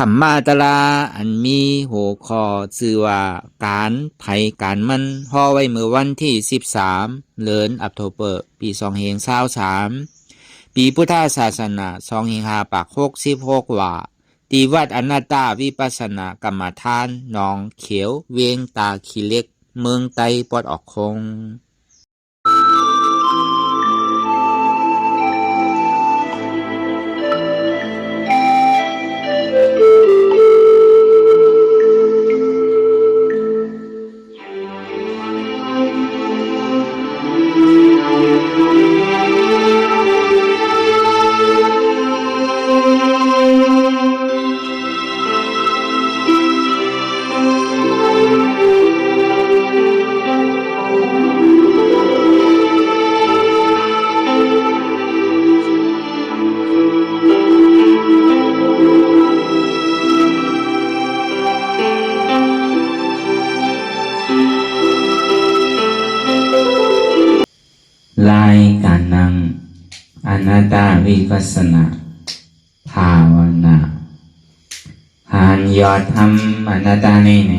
ธรรมาตราอันมีหัวข้อชื่อว่าการไผการมันห่อไว้เมื่อวันที่13เดือนออกโทเบอร์ปี2023ปีพุทธศาสนา2566ว่าที่วัดอนัตตาวิปัสสนากรรมฐานหนองเขียวเวียงตาขี้เหล็กเมืองไตปอดออกคงรายการนั่งอนัตตาวิปัสสนาภาวนาหานยอดทำอนัตตาในไหน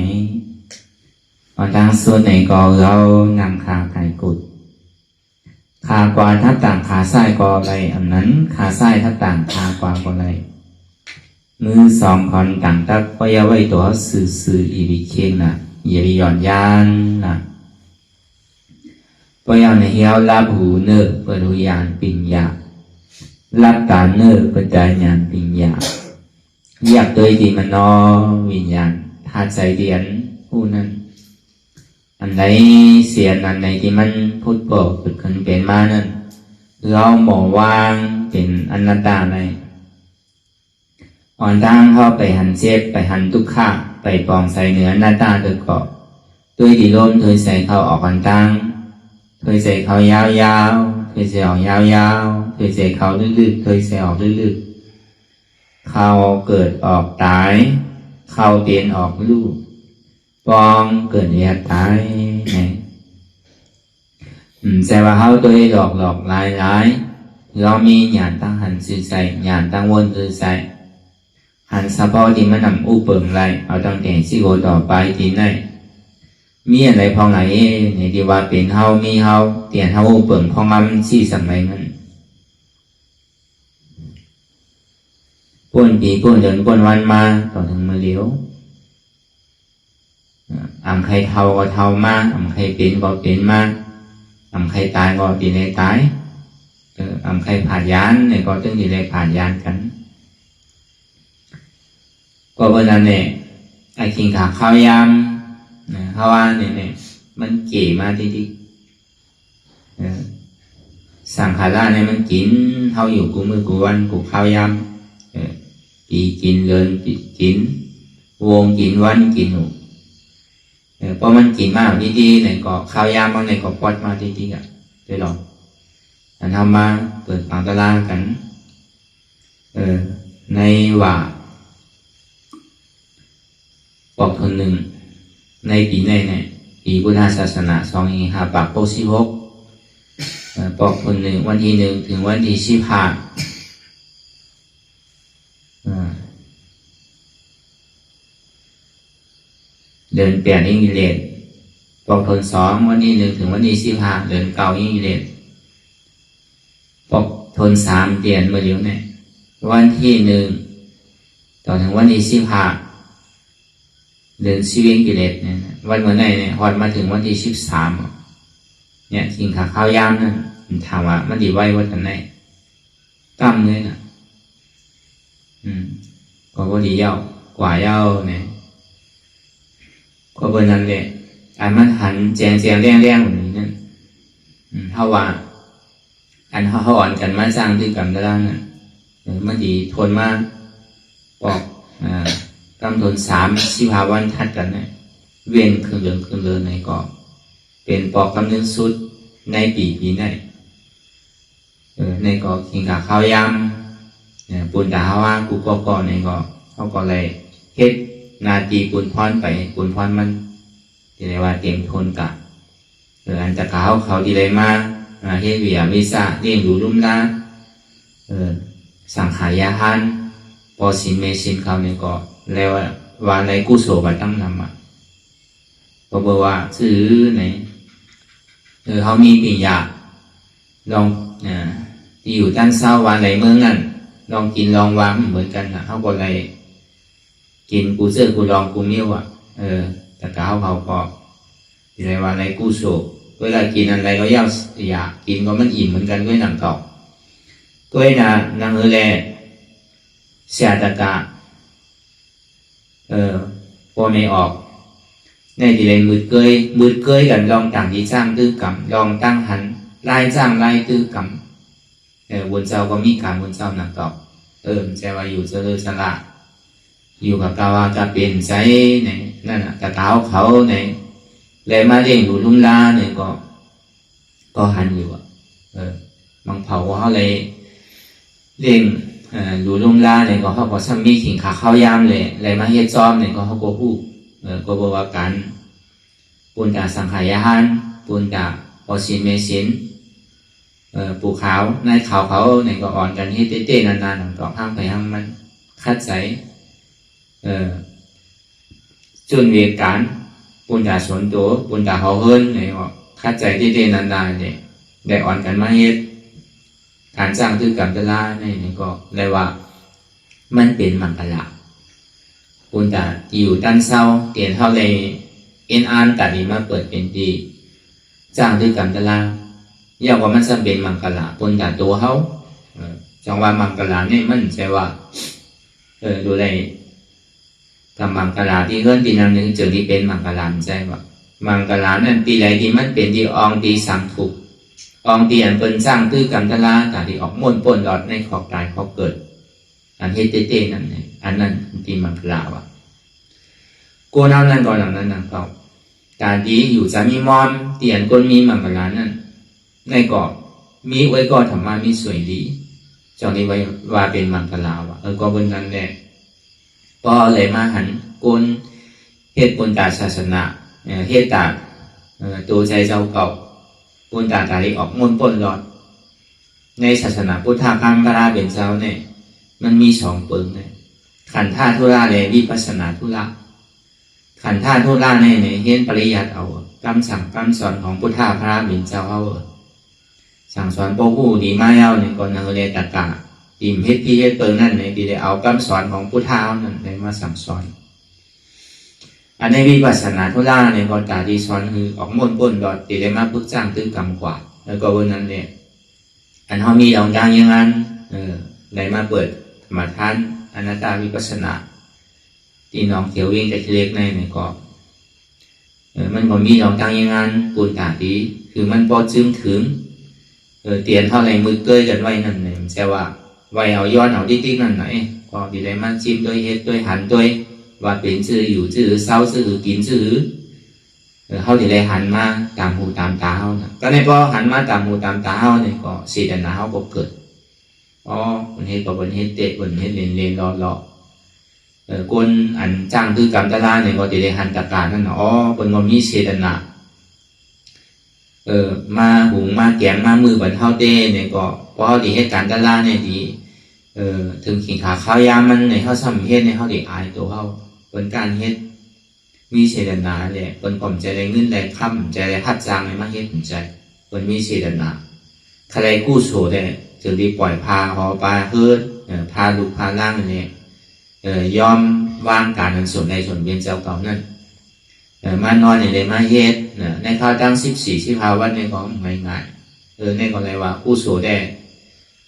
ออนทางส่วนไหนก็เรานำขาไก่กุดขากวาทับต่างขาซ้ายก็ไรอันนั้นขาซ้ายทับต่างขากวาก็ไรมือสองคนต่างตักก็ยาไว้ตัวสื่ออีวิเคียงนะอย่าไปหย่อนยานนะพยายามในเหี้ยวรับหูเนื้อเปิดหูยานปิญญารับตาเนื้อเปิดใจญาณปิญญาอยากตัวที่มันนอวิญญาณธาตุใจเดียนผู้นั้นอันไหนเสียนอันไหนที่มันพูดบอกเกิดขึ้นเป็นมานั้นเราหมอวางเป็นอนัตตาในอ่อนตั้งเข้าไปหันเจ็บไปหันทุกข์ะไปปองใส่เหนืออนัตตาโดยเกาะด้วยดีลมเธอใส่เข้าออกอ่อนตั้งเคยใส่เขายาวๆเคยใส่ออกยาวๆเคยใส่เขาลึกๆเคยใส่ออกลึกๆเขาเกิดออกตายเขาเตียนออกลูกปองเกิดเรียกตายไงแต่ว่าเขาตัวหลอกหลายเรามีญาณตั้งหันสื่อใส่ญาณตั้งวนสื่อใส่หันเฉพาะที่มันนำอุปเปิงไรเอาตั้งแต่สี่โกต่อไปที่ไหนมีอะไรพองไหนในที่ว่าเป็นเฮามีเฮาเตียนเฮาเปิ่งพองมันสี่สมัยนั้นป่นปีป่นเดินป่นวันมาต่อถึงมาเลี้ยวใครเท่าก็เท่ามาใครเป็นก็เป็นมาใครตายก็ตีในตายใครผ่านยานเนี่ยก็ต้องตีในผ่านยานกันก็เพราะนั้นเนี่ยไอ้กินขาข้าวยำเพราะว่าเนี่ยมันเก๋มากที่สังขารเนี่ยมันกินเท่าอยู่กูมือกูวันกูข้าวยำปีกินเดินปีกินวงกินวันกินหนูเพราะมันกินมากที่ไหนก็ข้าวยำบางไหนก็ปอดมาที่อ่ะได้หรออันทำมาเปิดฝังตะลากันในว่าบอกคนหนึ่งในปีในปีพุทธศาสนา2566บอกคนหนึ่งวันที่1ถึงวันที่15เดิน8ยิ่งกิเลสบอกทน2วันที่1ถึงวันที่15เดิน9ยิ่งกิเลสบอกทน3เดือนเมื่อเดียวเนี่ยวันที่1ต่อถึงวันที่15เดินชีวิตกิเลสเนี่ยวันเมื่อไหร่เนี่ยฮอดมาถึงวันที่13เนี่ยกินข้าวยามนั่นถามว่ามันดีไว้ว่าตอนไหนตั้มเลยนะก็ว่าดีเย้ากว่าเย้าเนี่ยก็เป็นนั้นเลยอันมันหันแจงแรงเหมือนนี้นั่นเท่าว่าอันเขาอ่อนกันมาสร้างที่กรรมด้านนั้นมันดีทนมากบอกกำหนด3-15 วันทัดกันเนี่ยเวียนคืนเดินในเกาะเป็นปอกกำเนิดสุดในปีในในเกาะกินกับข้าวยำปุ่นด่าว่ากูก็ในเกาะเขาก็เลยเฮ็ดนาทีปุ่นพรไปปุ่นพรมันที่เรียกว่าเต็มทนกับอันจะเขาที่ไรมาเฮ็ดเวียวิสาเลี้ยงดูลุ่มละสังขารยาหัน พอสินเมสินเขาเนี่ยก็แล้วว่าในกุศลบัดตั้งนำอ่ะก็บอกว่าซื้อไหนเขามีปิญญาลองที่อยู่ด้านเศร้าวันไหนเมืองนั่นลองกินลองวางเหมือนกันนะเขาก็เลยกินกูเจอกูลองกูมิ้วอ่ะแต่เขาก็อะไรว่าในกุศลเวลากินอะไรก็อยากกินก็มันอิ่มเหมือนกันด้วยหนังเก่าด้วยนะนางแลเสียตะกะพอไม่ออกในที่ใดมืดเกยกันลองต่างที่จ้างตื้อกำลองตั้งหันไล่จ้างไล่ตื้อกำวนเจ้าก็มีการวนเจ้าหนักเก่าใจว่าอยู่เจริญสละอยู่กับกาวากาเป็นใจเนี่ยนั่นน่ะตะเท้าเขาเนี่ยเลยมาเลี้ยงอยู่ลุ่มลาเนี่ยก็หันอยู่บางเผาเขาเลยเลี้ยงอยู่ลุ่มลาเนี่ยก็เขาก็ซ้ำมีขิงขาเข้ายามเลยมาเฮ็ดจอมเนี่ยก็เขาก็พูดก็บอกว่ากันปุญญาสังขายานปุญญาพอสินเมสินปูขาวในขาวเขาเนี่ยก็อ่อนกันให้เต้ๆนานๆหนังต่อห้างไปห้างมันคัดใสจนเวียการปุญญาสวนตัวปุญญาเขาเฮิรนเนี่ยก็คัดใจเต้ๆนานๆเนี่ยได้อ่อนกันมาเฮ็ดการสร้างตื้อกรรมตะลาเนี่ยก็เลยว่ามันเป็นมังกรปุญญาอยู่ด้านเศร้าเตียนเท่าเลยเอ็นอันตัดนี้มาเปิดเป็นดีสร้างตื้อกรรมตะลาอยากว่ามันจะเป็นมังกรปุญญาตัวเขาจังว่ามังกรเนี่ยมันใช่ว่าดูแลทำมังกรที่เฮิรนปีนั้นนึงเจอที่เป็นมังกรใช่ว่ามังกรนั่นปีไรที่มันเป็นที่อองตีสังถูกอองตีอันเป็นสร้างตื้อกรรมตะลาแต่ที่ออกม่วนป่นหลอดในขอบตายขอบเกิดอันเฮเต้ๆนั่นเนี่ยอันนั้นตีมังกรว่ะกูน้ำนั่นก่อนหลังนั้นก็การดีอยู่จะมีมอมเตียนก้นมีมังกรนั่นในก็มีไว้ก็ธรรมะมีสวยดีจองนี้ไว้ว่าเป็นมังกรว่ะก็บนนั้นแหละพอเลยมาหันก้นเฮ็ดปุญญาศาสนาเฮ็ดตาตัวใจเจ้าเก่าปุญญาตาลิออกม่วนป่นหลอดในศาสนาพุทธาคัมภาราเป็นเจ้าเนี่ยมันมีสองเปิงเนี่ยขันธ์ธาตุระเลยวิปัสสนาธุระขันธ์ธาตุระเนี่ยเห็นปริยัติเอาคำสั่งคำสอนของพุทธาพระเป็นเจ้าเอาสั่งสอนโปผู้ดีมาเอาเนี่ยก่อนนักเรียนตะกะอิ่มเฮ็ดพี่เฮ็ดเปิงนั่นเนี่ยที่ได้เอาคำสอนของพุทธานั่นได้มาสั่งสอนอันในวิปัสสนาธุระเนี่ยก็ตาที่สอนคือออกม่วนป่นดอดที่ได้มาพึกจ้างตื้อกรรมกว่าแล้วก็วันนั้นเนี่ยอันเขามีดองดังอย่างนั้นได้มาเปิดธรรมทานอนัตตาวิปัสสนาที่น้องเขียววิ่งจากเล็กในเนี่ยก็มันก็มีดองดังอย่างนั้นปูนตาดีคือมันพอจึงถึงเตียนเท่าไรมือเกยกันไว้นั่นเนี่ยใช่ว่าไว้เอาย้อนเอาติ๊กๆนั่นไหนก็ที่ได้มันจิ้มด้วยเฮ็ดด้วยหันด้วยว่าเป็นชื่ออยู่ชื่อเศร้าชื่อกินชื่อเขาที่ได้หันมาตามหูตามตาเขานะก็ในพอหันมาตามหูตามตาเขาเนี่ยก็สีดันนาเขาก็เกิดคนเฮ็ดก็คนเฮ็ดเตะคนเฮ็ดเล่นรอคนอันจ้างตื้อกรรมตะลาเนี่ยก็ที่ได้หันตะการนั่นนะคนก็มีเสดนามาหุงมาแกงมามือบันเท่าเต้เนี่ยก็พอเขาที่เฮ็ดการตะลาเนี่ยดีถึงขิงขาข้าวยามมันในเขาซ้ำเฮ็ดในเขาที่อายตัวเขาเป็นการเฮ็ดมีเสดนาเนี่ยเป็นความใจได้เงินได้ค่ำใจได้พัดจางในมาเฮ็ดใจเป็นมีเสดนาใครกู้โสได้ถึงได้ปล่อยพาหอปลาเฮิดพาลูกพาล่างเนี่ยยอมวางการในส่วนในส่วนเบียนเจ้าเก่านั่นมานอนในมาเฮ็ดในข้าวตั้ง14 วันในของง่ายในก็เลยว่ากู้โสได้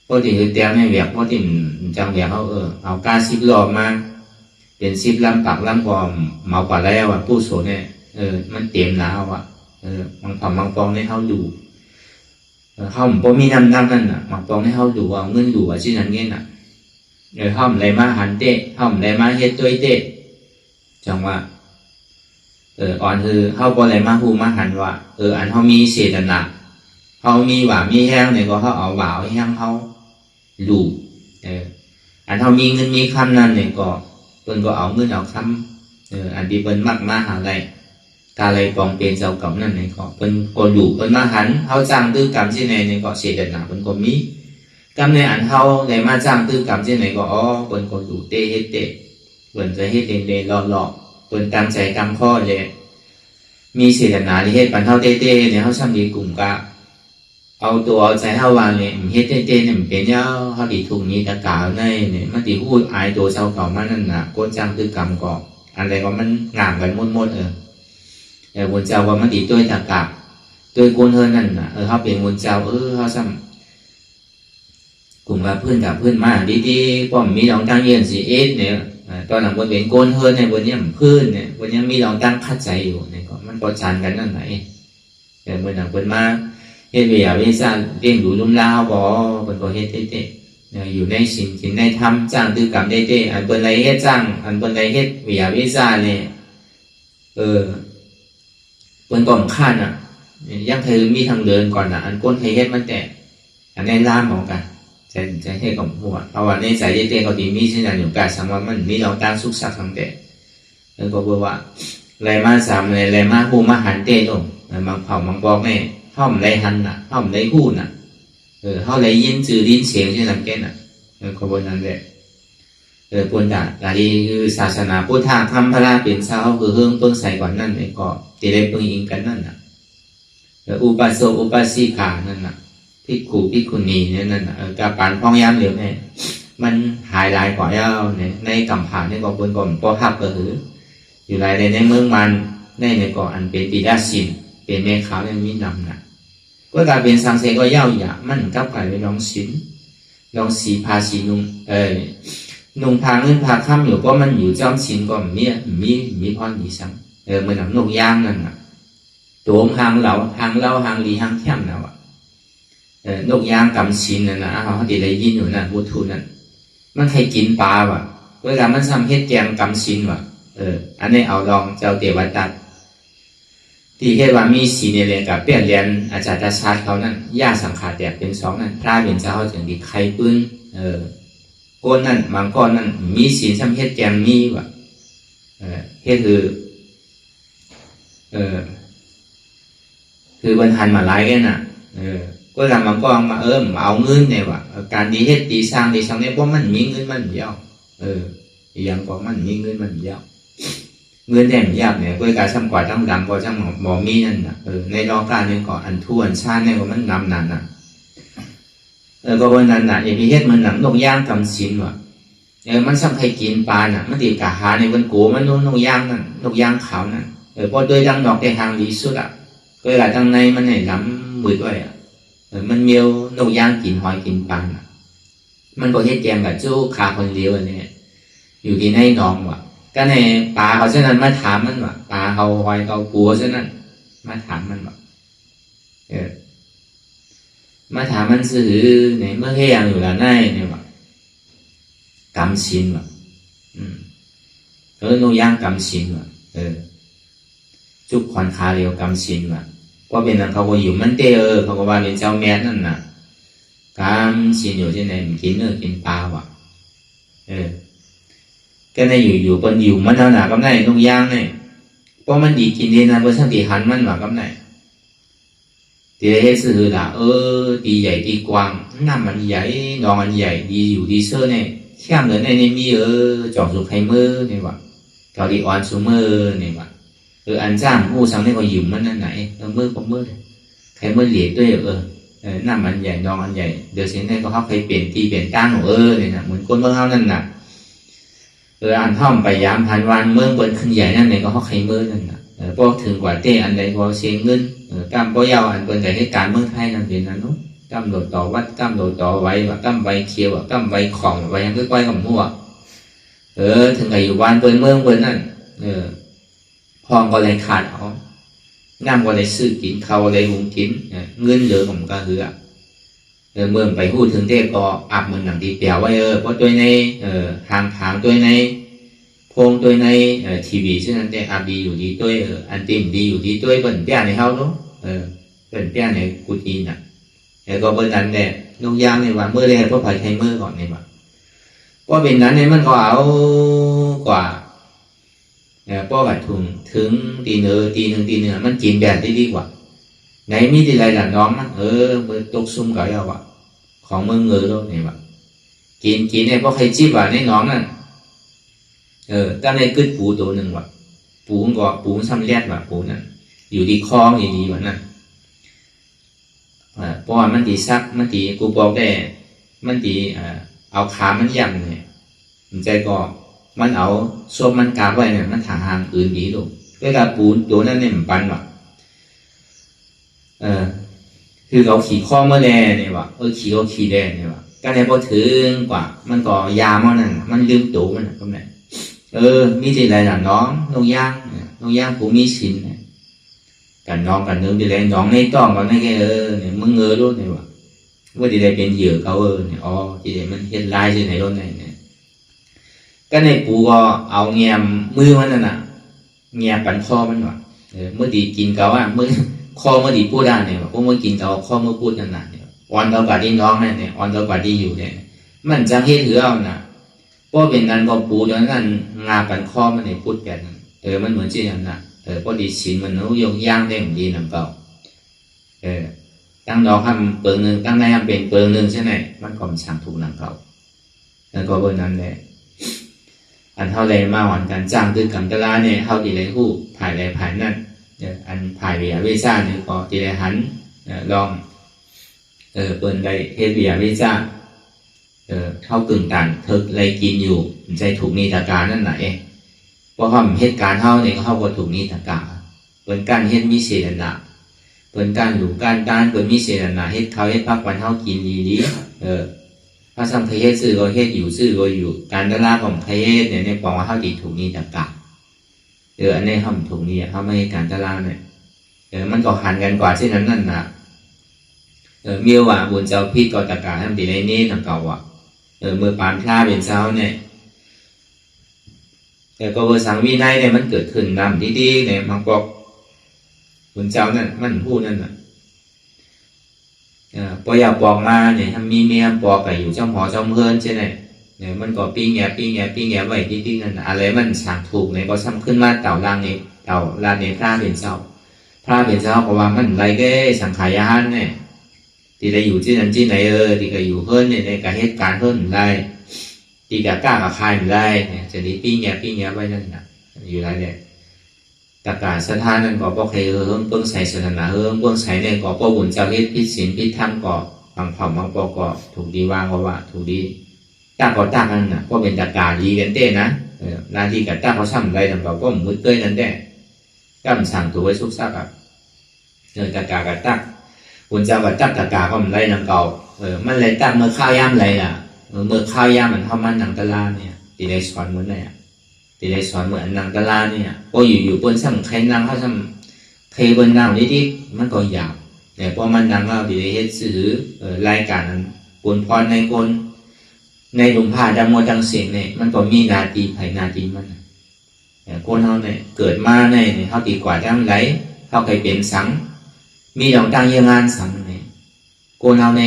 พอที่คือเตรียมให้เวียกพอที่จังเวียกเขาเอาก้า10 รอบมาเป็น10 ลำปักลำกอมเมากว่าแล้วกู้โสเนี่ยมันเต็มแล้วบางฝั่งบางฟองในเขาดูเขาบ่มีน้ำนั่นน่ะบางฟองในเขาดูเอาเงินดูชิ้นนั้นเงี้ยน่ะเขาอะไรมาหันเตะเขาอะไรมาเฮ็ดตัวเตะจังว่าอ่อนคือเขาบ่อะไรมาหูมาหันว่าอันเขามีเศษหนักเขามีหวานมีแห้งเนี่ยก็เขาเอาหวานแห้งเขาดูอันเขามีเงินมีคำนั่นเนี่ยก็เพิ่นก็เอาเงินเอาคำอันที่เพิ่นมักมาหาได้กาเลยปองเป็นเจ้าเก่านั่นเนี่ยก็เพิ่นก็ดูเพิ่นมาหันเขาจ้างตื้อกรรมที่ในเนี่ยก็เศษหนักเพิ่นก็มี กำในอันเฮาในมาจ้างตื้อกำเช่นไหนก็อ๋อเปิ้นก็ดูเตเฮ็ดเตเปิ้นจะเฮ็ดเล่นๆหลอกๆเปิ้นตั้งใจกำข้อเลยมีเจตนาที่เฮ็ดปันเฮาเต้ๆเนี่ยเฮาซ้ำดีกลุ่มกะเอาตัวเอาใจเฮาวางเนี่ยเฮ็ดเต้ๆเนี่ยมันเป็นแล้วเฮาดีถูกนี้ตะกาในเนี่ยมันสิพูดอายตัวเจ้าเก่ามันนั่นน่ะก็จ้างตื้อกำก็อันใดก็มันงามกันหมดบนเจ้าว่ามันดีด้วยตะกะด้วยกวนเฮานั่นน่ะเฮาเป็นบนเจ้าเฮาซ้ำกลุ่มว่าเพื่อนกับเพื่อนมาดีๆป้อมมีน้องตั้งเย็นสิเอ็ดเนี่ยตอนหลังบนเป็นโกนเฮิร์นในบนนี้มันพื้นเนี่ยบนนี้มีน้องตั้งคัดใจอยู่เนี่ยก็มันประชันกันนั่นไหนแต่บนหลังบนมาเฮ็ดเวียวิซ่าเลี้ยงดูลุ่มลาวบ่บนก็เฮ็ดเต้ๆอยู่ในศีลกินในธรรมจ้างตื้อกรรมเต้ๆอันบนใดเฮ็ดจ้างอันบนใดเฮ็ดเวียวิซ่าเนี่ยบนก่อนข้านอ่ะยังเคยมีทางเดินก่อนอ่ะอันก้นเคยเฮ็ดมันแต่อันในล่ามของกันจะให้กับหัวเพราะว่าในใจเต้เขาดีมีเช่นนั้นอยู่การสังว่ามันมีเราตั้งสุขสักทั้งแต่แล้วก็บอกว่าไรมาสามไรมาหูมาหันเต้ลงมังเผามังบอกเนี่ยห้อมไรหันน่ะห้อมไรหูน่ะเขาไรยินจือลิ้นเสียงเช่นนั้นแก่น่ะก็บนนั้นแหละปนด่าแต่ดีคือศาสนาพุทธะทำพระราเป็นเช้าคือเฮิงเพิ่งใส่ก่อนนั่นเองก็จะได้เพิ่งอิงกันนั่นน่ะอุปาสกอุปาสิกานั่นน่ะพิกขุพิกขุณีเนี่ยนั่นกับปานพ้องย้ำเหลียวเนี่ยมันหายหลายกว่าเย้าเนี่ยในกำผ่านเนี่ยก็บนก่อนพอหับก็คืออยู่หลายในเมืองมันในก่ออันเป็นปีดาสินเป็นแม่ขาวยังมีนำนะก็กลายเป็นสังเสก็เย้าอย่ามันกับกลายเป็นลองสินลองสีพาสีนุ่งนุ่งพาเงินพาข้ามอยู่ก็มันอยู่จอมสินก็มีพรดีสังเหมือนหนังนกย่างนั่นน่ะตัวหางเหลาหางลีหางแคมแล้วนกย่างกำชินนั่นนะเขาที่ได้ยินอยู่นั่นวัตถุนั่นมันใครกินปลาวะเวลามันทำเฮ็ดแกงกำชินวะอันนี้เอาลองเจ้าเตวัตัดที่เฮ็ดว่ามีสีเนี่ยเลยกับเปลี่ยนเรียนอาจารย์ชาติเขานั่นย่าสังขารแตกเป็นสองนั่นพระเป็นเจ้าจึงดีใครปืนก้นนั่นบางก้อนนั่นมีสีทำเฮ็ดแกงมีวะเฮ็ดคือบรรทันมาไล่กันน่ะก็làm bằng con mà màเอาเงินเนี่ยว่ะการดีเฮ็ดดีสร้างเนี่ยเพราะมันมีเงินมันยาวอย่างก็มันมีเงินมันยาวเงินแดงยาวเนี่ยก็การทำกว่าต้องดำก็ต้องหมอมีนั่นน่ะในรอบการเนี่ยก็อันทวนชาเนี่ยก็มันนำนั่นน่ะก็วันนั้นน่ะอย่างมีเฮ็ดมันหนังนกย่างกำสินว่ะมันซ้ำใครกินปลาน่ะมันตีกะหาในวันโกมันนกย่างนั่นนกย่างขาวนั่นพอโดยดังดอกในทางดีสุดอ่ะก็การทางในมันเนี่ยล้ำมืดไว้อ่ะมันเมียวนกย่างกินหอยกินปลามันก็เฮ็ดแกงกับจู้ขาคนเดียวอันนี้อยู่ที่ในหนองว่ะก็ในปลาเขาเช่นนั้นมาถามมันว่ะปลาเขาหอยเขากลัวเช่นนั้นมาถามมันว่ะมาถามมันซื้อเนี่ยเมื่อแค่ยังอยู่ละในเนี่ยว่ะกำชินว่ะนกย่างกำชินว่ะจุกขอนขาเรียวกำชินว่ะว่าเป็นนั้นเขาก็อยู่มันเตเขาก็ว่าเป็นเจ้าแม่นั่นน่ะการชินอยู่ที่ไหนกินกินปลาวะก็ในอยู่คนอยู่มันเอาหนากำไรนกย่างเนี่ยเพราะมันดีกินดีนะเพราะช่างตีหันมันว่ากำไรตีเฮ็ดซื้อละตีใหญ่ตีกว้างน้ำมันใหญ่นองมันใหญ่ดีอยู่ดีเสื้อเนี่ยแค่เหลือในมีจอกสุกไข่มือเนี่ยว่ะเกาดีอ่อนซูมือเนี่ยว่ะอันจ้างผู้สั่งให้เขายืมมันนั่นไหนมือก็มือใครมือเหลียดด้วยน้ำมันใหญ่นองมันใหญ่เดี๋ยวเสียงได้ก็เขาใครเปลี่ยนตีเปลี่ยนก้างของเนี่ยนะเหมือนคนเมืองเขานั่นน่ะอันท่อมไปยามพันวันเมืองบนขึ้นใหญ่นั่นเนี่ยก็เขาใครมือนั่นน่ะพอถึงกว่าเต้อันใดพอเสียเงินกำพอยาวอันบนใดให้การเมืองไทยนั่นเป็นนั่นนู้นกำโดดต่อวัดกำโดดต่อไว้ว่ากำไว้เขียวกำไว้ของไว้ยังก็ก้อยกับมั่วถึงไงอยู่วันบนเมืองบนนั่นพองก็เลยขาดเอาน้ำก็เลยซื้อกินเขาเลยหุงกินเงินเหลือของก็คือเมื่อไปพูดถึงเด็กก็อับเหมือนหนังดีเปียวไว้เพราะตัวในทางตัวในพงตัวในทีวีเช่นนั้นแต่อับดีอยู่ดีตัวอันติมดีอยู่ดีตัวเป็นเปี้ยในเขาเนาะเป็นเปี้ยในกุฏิน่ะแล้วก็เป็นนั้นแหละนกย่างในว่าเมื่อไรเพราะไผ่ไทยเมื่อก่อนในว่าเพราะเป็นนั้นเนี่ยมันก็เอากว่าป้อบัดถุงถึงตีหนึ่งมันกินแบบได้ดีกว่าไหนมีที่ไรหลังน้องมันมือตกซุ่มก่อยเอาวะข ของเมืองเงือโลกเนี่ยว่ากินเนี่ยเพราะใครจีบว่าในน้องนั่นตั้งในกึดปูตัวหนึ่งว่ะปูก็ปูซ้ำแรกว่ะปูนั่นอยู่ที่คลองดีๆว่ะนั่นเพราะว่ามันตีซักมันตีกูบอกได้มันตีเอาขามันย่ำเนี่ยมันใจก็มันเอาส้มมันกาบไว้เนี่ยมันถางหางอื่นดีดูเวลาปูตัวนั้นเนี่ยมันปันว่ะคือเขาขี่ข้อเมื่อแลเนี่ยว่ะขี่เขาขี่แดงเนี่ยว่ะก็ได้พอถึงกว่ามันก็ยามันนั่นมันลืมตัวมันตรงไหนมีที่ไรล่ะน้องน้องย่างผู้มีศีลกันน้องกันนึงที่ไรน้องในต้องกันในแค่เนี่ยมึงเงือรู้เนี่ยว่ะว่าที่ไรเป็นเหยื่อเขาเนี่ยที่ไรมันเห็นลายที่ไหนรู้เนี่ยก็ในปูก็เอาเงียมมือมันนั่นน่ะเงียปันข้อมันว่ะเมื่อดีกินเขาว่ามือข้อเมื่อดีพูดได้เนี่ยพวกเมื่อกินเขาข้อเมื่อพูดนั่นน่ะเนี่ยอ่อนเรากว่าที่น้องเนี่ยอ่อนเรากว่าที่อยู่เนี่ยมันจะเห็นหรือเอาน่ะเพราะเป็นการก็ปูจนกันงาปันข้อมันเนี่ยพูดกันมันเหมือนที่นั่นน่ะพอดีศีลมันรู้ยงย่างได้เหมือนดีนั่นเปล่าตั้งดอกทำเปิงหนึ่งตั้งได้ทำเป็นเปิงหนึ่งใช่ไหมมันก็สั่งถูกนั่นเปล่าแล้วก็เบอร์นั้นแหละอันเท่าไรมาหวานกันจ้างคือกันตลาเนี่ยเท่าดีไรคู่ผ่ายไรผ่ายนั่นอันผ่ายเบียร์วิซ่าเนี่ยก็ดีไรหันลองเปิดได้เฮดเบียร์วิซ่าเท่ากึ่งตันเธอไรกินอยู่ใจถูกนิตาการนั่นไหนเพราะว่าเหตุการณ์เท่าเนี่ยเขาก็ถูกนิตาการเปิดการเฮ็ดมิเศษนะเปิดการหลูการต้านเปิดมิเศษนะเฮ็ดเขาเฮ็ดพักวันเท่ากินดีพระสัมเพเฮ็ดซื้อก็เฮ็ดอยู่ซื้อก็อยู่การตลาดของเพเฮ็ดเนี่ยในปองว่าเท่าดีถูกนิตาการอันนี้ทำถูกนี่เขาไม่ให้การตลาดเนี่ยมันก็หันกันกว่าเช่นนั้นนั่นนะเมียวว่าบุญเจ้าพี่ก็ตะการทำดีในนี้ทำเก่าอ่ะเมื่อปานพลาเป็นเช้าเนี่ยแต่ก็เวอร์สังวินัยเนี่ยมันเกิดขึ้นนำดีๆเนี่ยมันบอกบุญเจ้านั่นมันพูดนั่นน่ะพออยากบอกมาเนี่ยทำมีเมียบอกไปอยู่เจ้าหมอเจ้าเพื่อนใช่ไหมเนี่ยมันก็ปีแง่ไว้ดีๆนั่นอะไรมันสั่งถูกเนี่ยก็ซ้ำขึ้นมาเต่าลางเนี่ยเต่าลางเนี่ยพระเป็นเจ้าเพราะว่ามันไรก็สังขารยานเนี่ยที่ได้อยู่ที่นั่นที่ไหนที่ก็อยู่เพิ่นเนี่ยในการเหตุการณ์เพิ่นได้ที่ก็กล้ากับใครได้เนี่ยจะได้ปีแง่ไว้นั่นน่ะอยู่ไรเนี่ยตะการสถานนั้นก็บ่เคยเพิ่งใส่ศาสนาเพิ่งใส่เนี่ยก็บ่บุญเจ้าเฮ็ดผิดศีลผิดธรรมก็บางเผ่าบางปอก็ถูกดีวางว่าถูกดีตั้งก็ตั้งนั่นน่ะก็เป็นตะการดีกันเต้นะหน้าที่ก็ตั้งเขาซ้ำไรทำก็มืดเต้ยนั่นแหละก็มันสั่งตัวไว้สุกซักอ่ะตะการก็ตั้งบุญเจ้าก็ตั้งตะการก็มันไรนำเก่ามันไรตั้งเมื่อข้าวย่ำไรล่ะเมื่อข้าวย่ำมันเข้ามันหนังตะลาเนี่ยที่ได้สอนเหมือนเนี่ยที่ได้สอนเหมือนหนังตะลาเนี่ยพออยู่บนซ้ำใครนั่งเขาซ้ำใครบนนั่งนิดมันก็หยาบเนี่ยพอมันนั่งเราที่ได้เฮ็ดสื่อรายการปนพรในคนในหลุมผ้าดังโมดังเสียงเนี่ยมันก็มีนาทีไผ่นาทีมันคนเขาเนี่ยเกิดมาเนี่ยเขาตีกว่าจังไรเขาเคยเป็นสังมีดอกตังยังงานสังเนี่ยคนเขาใน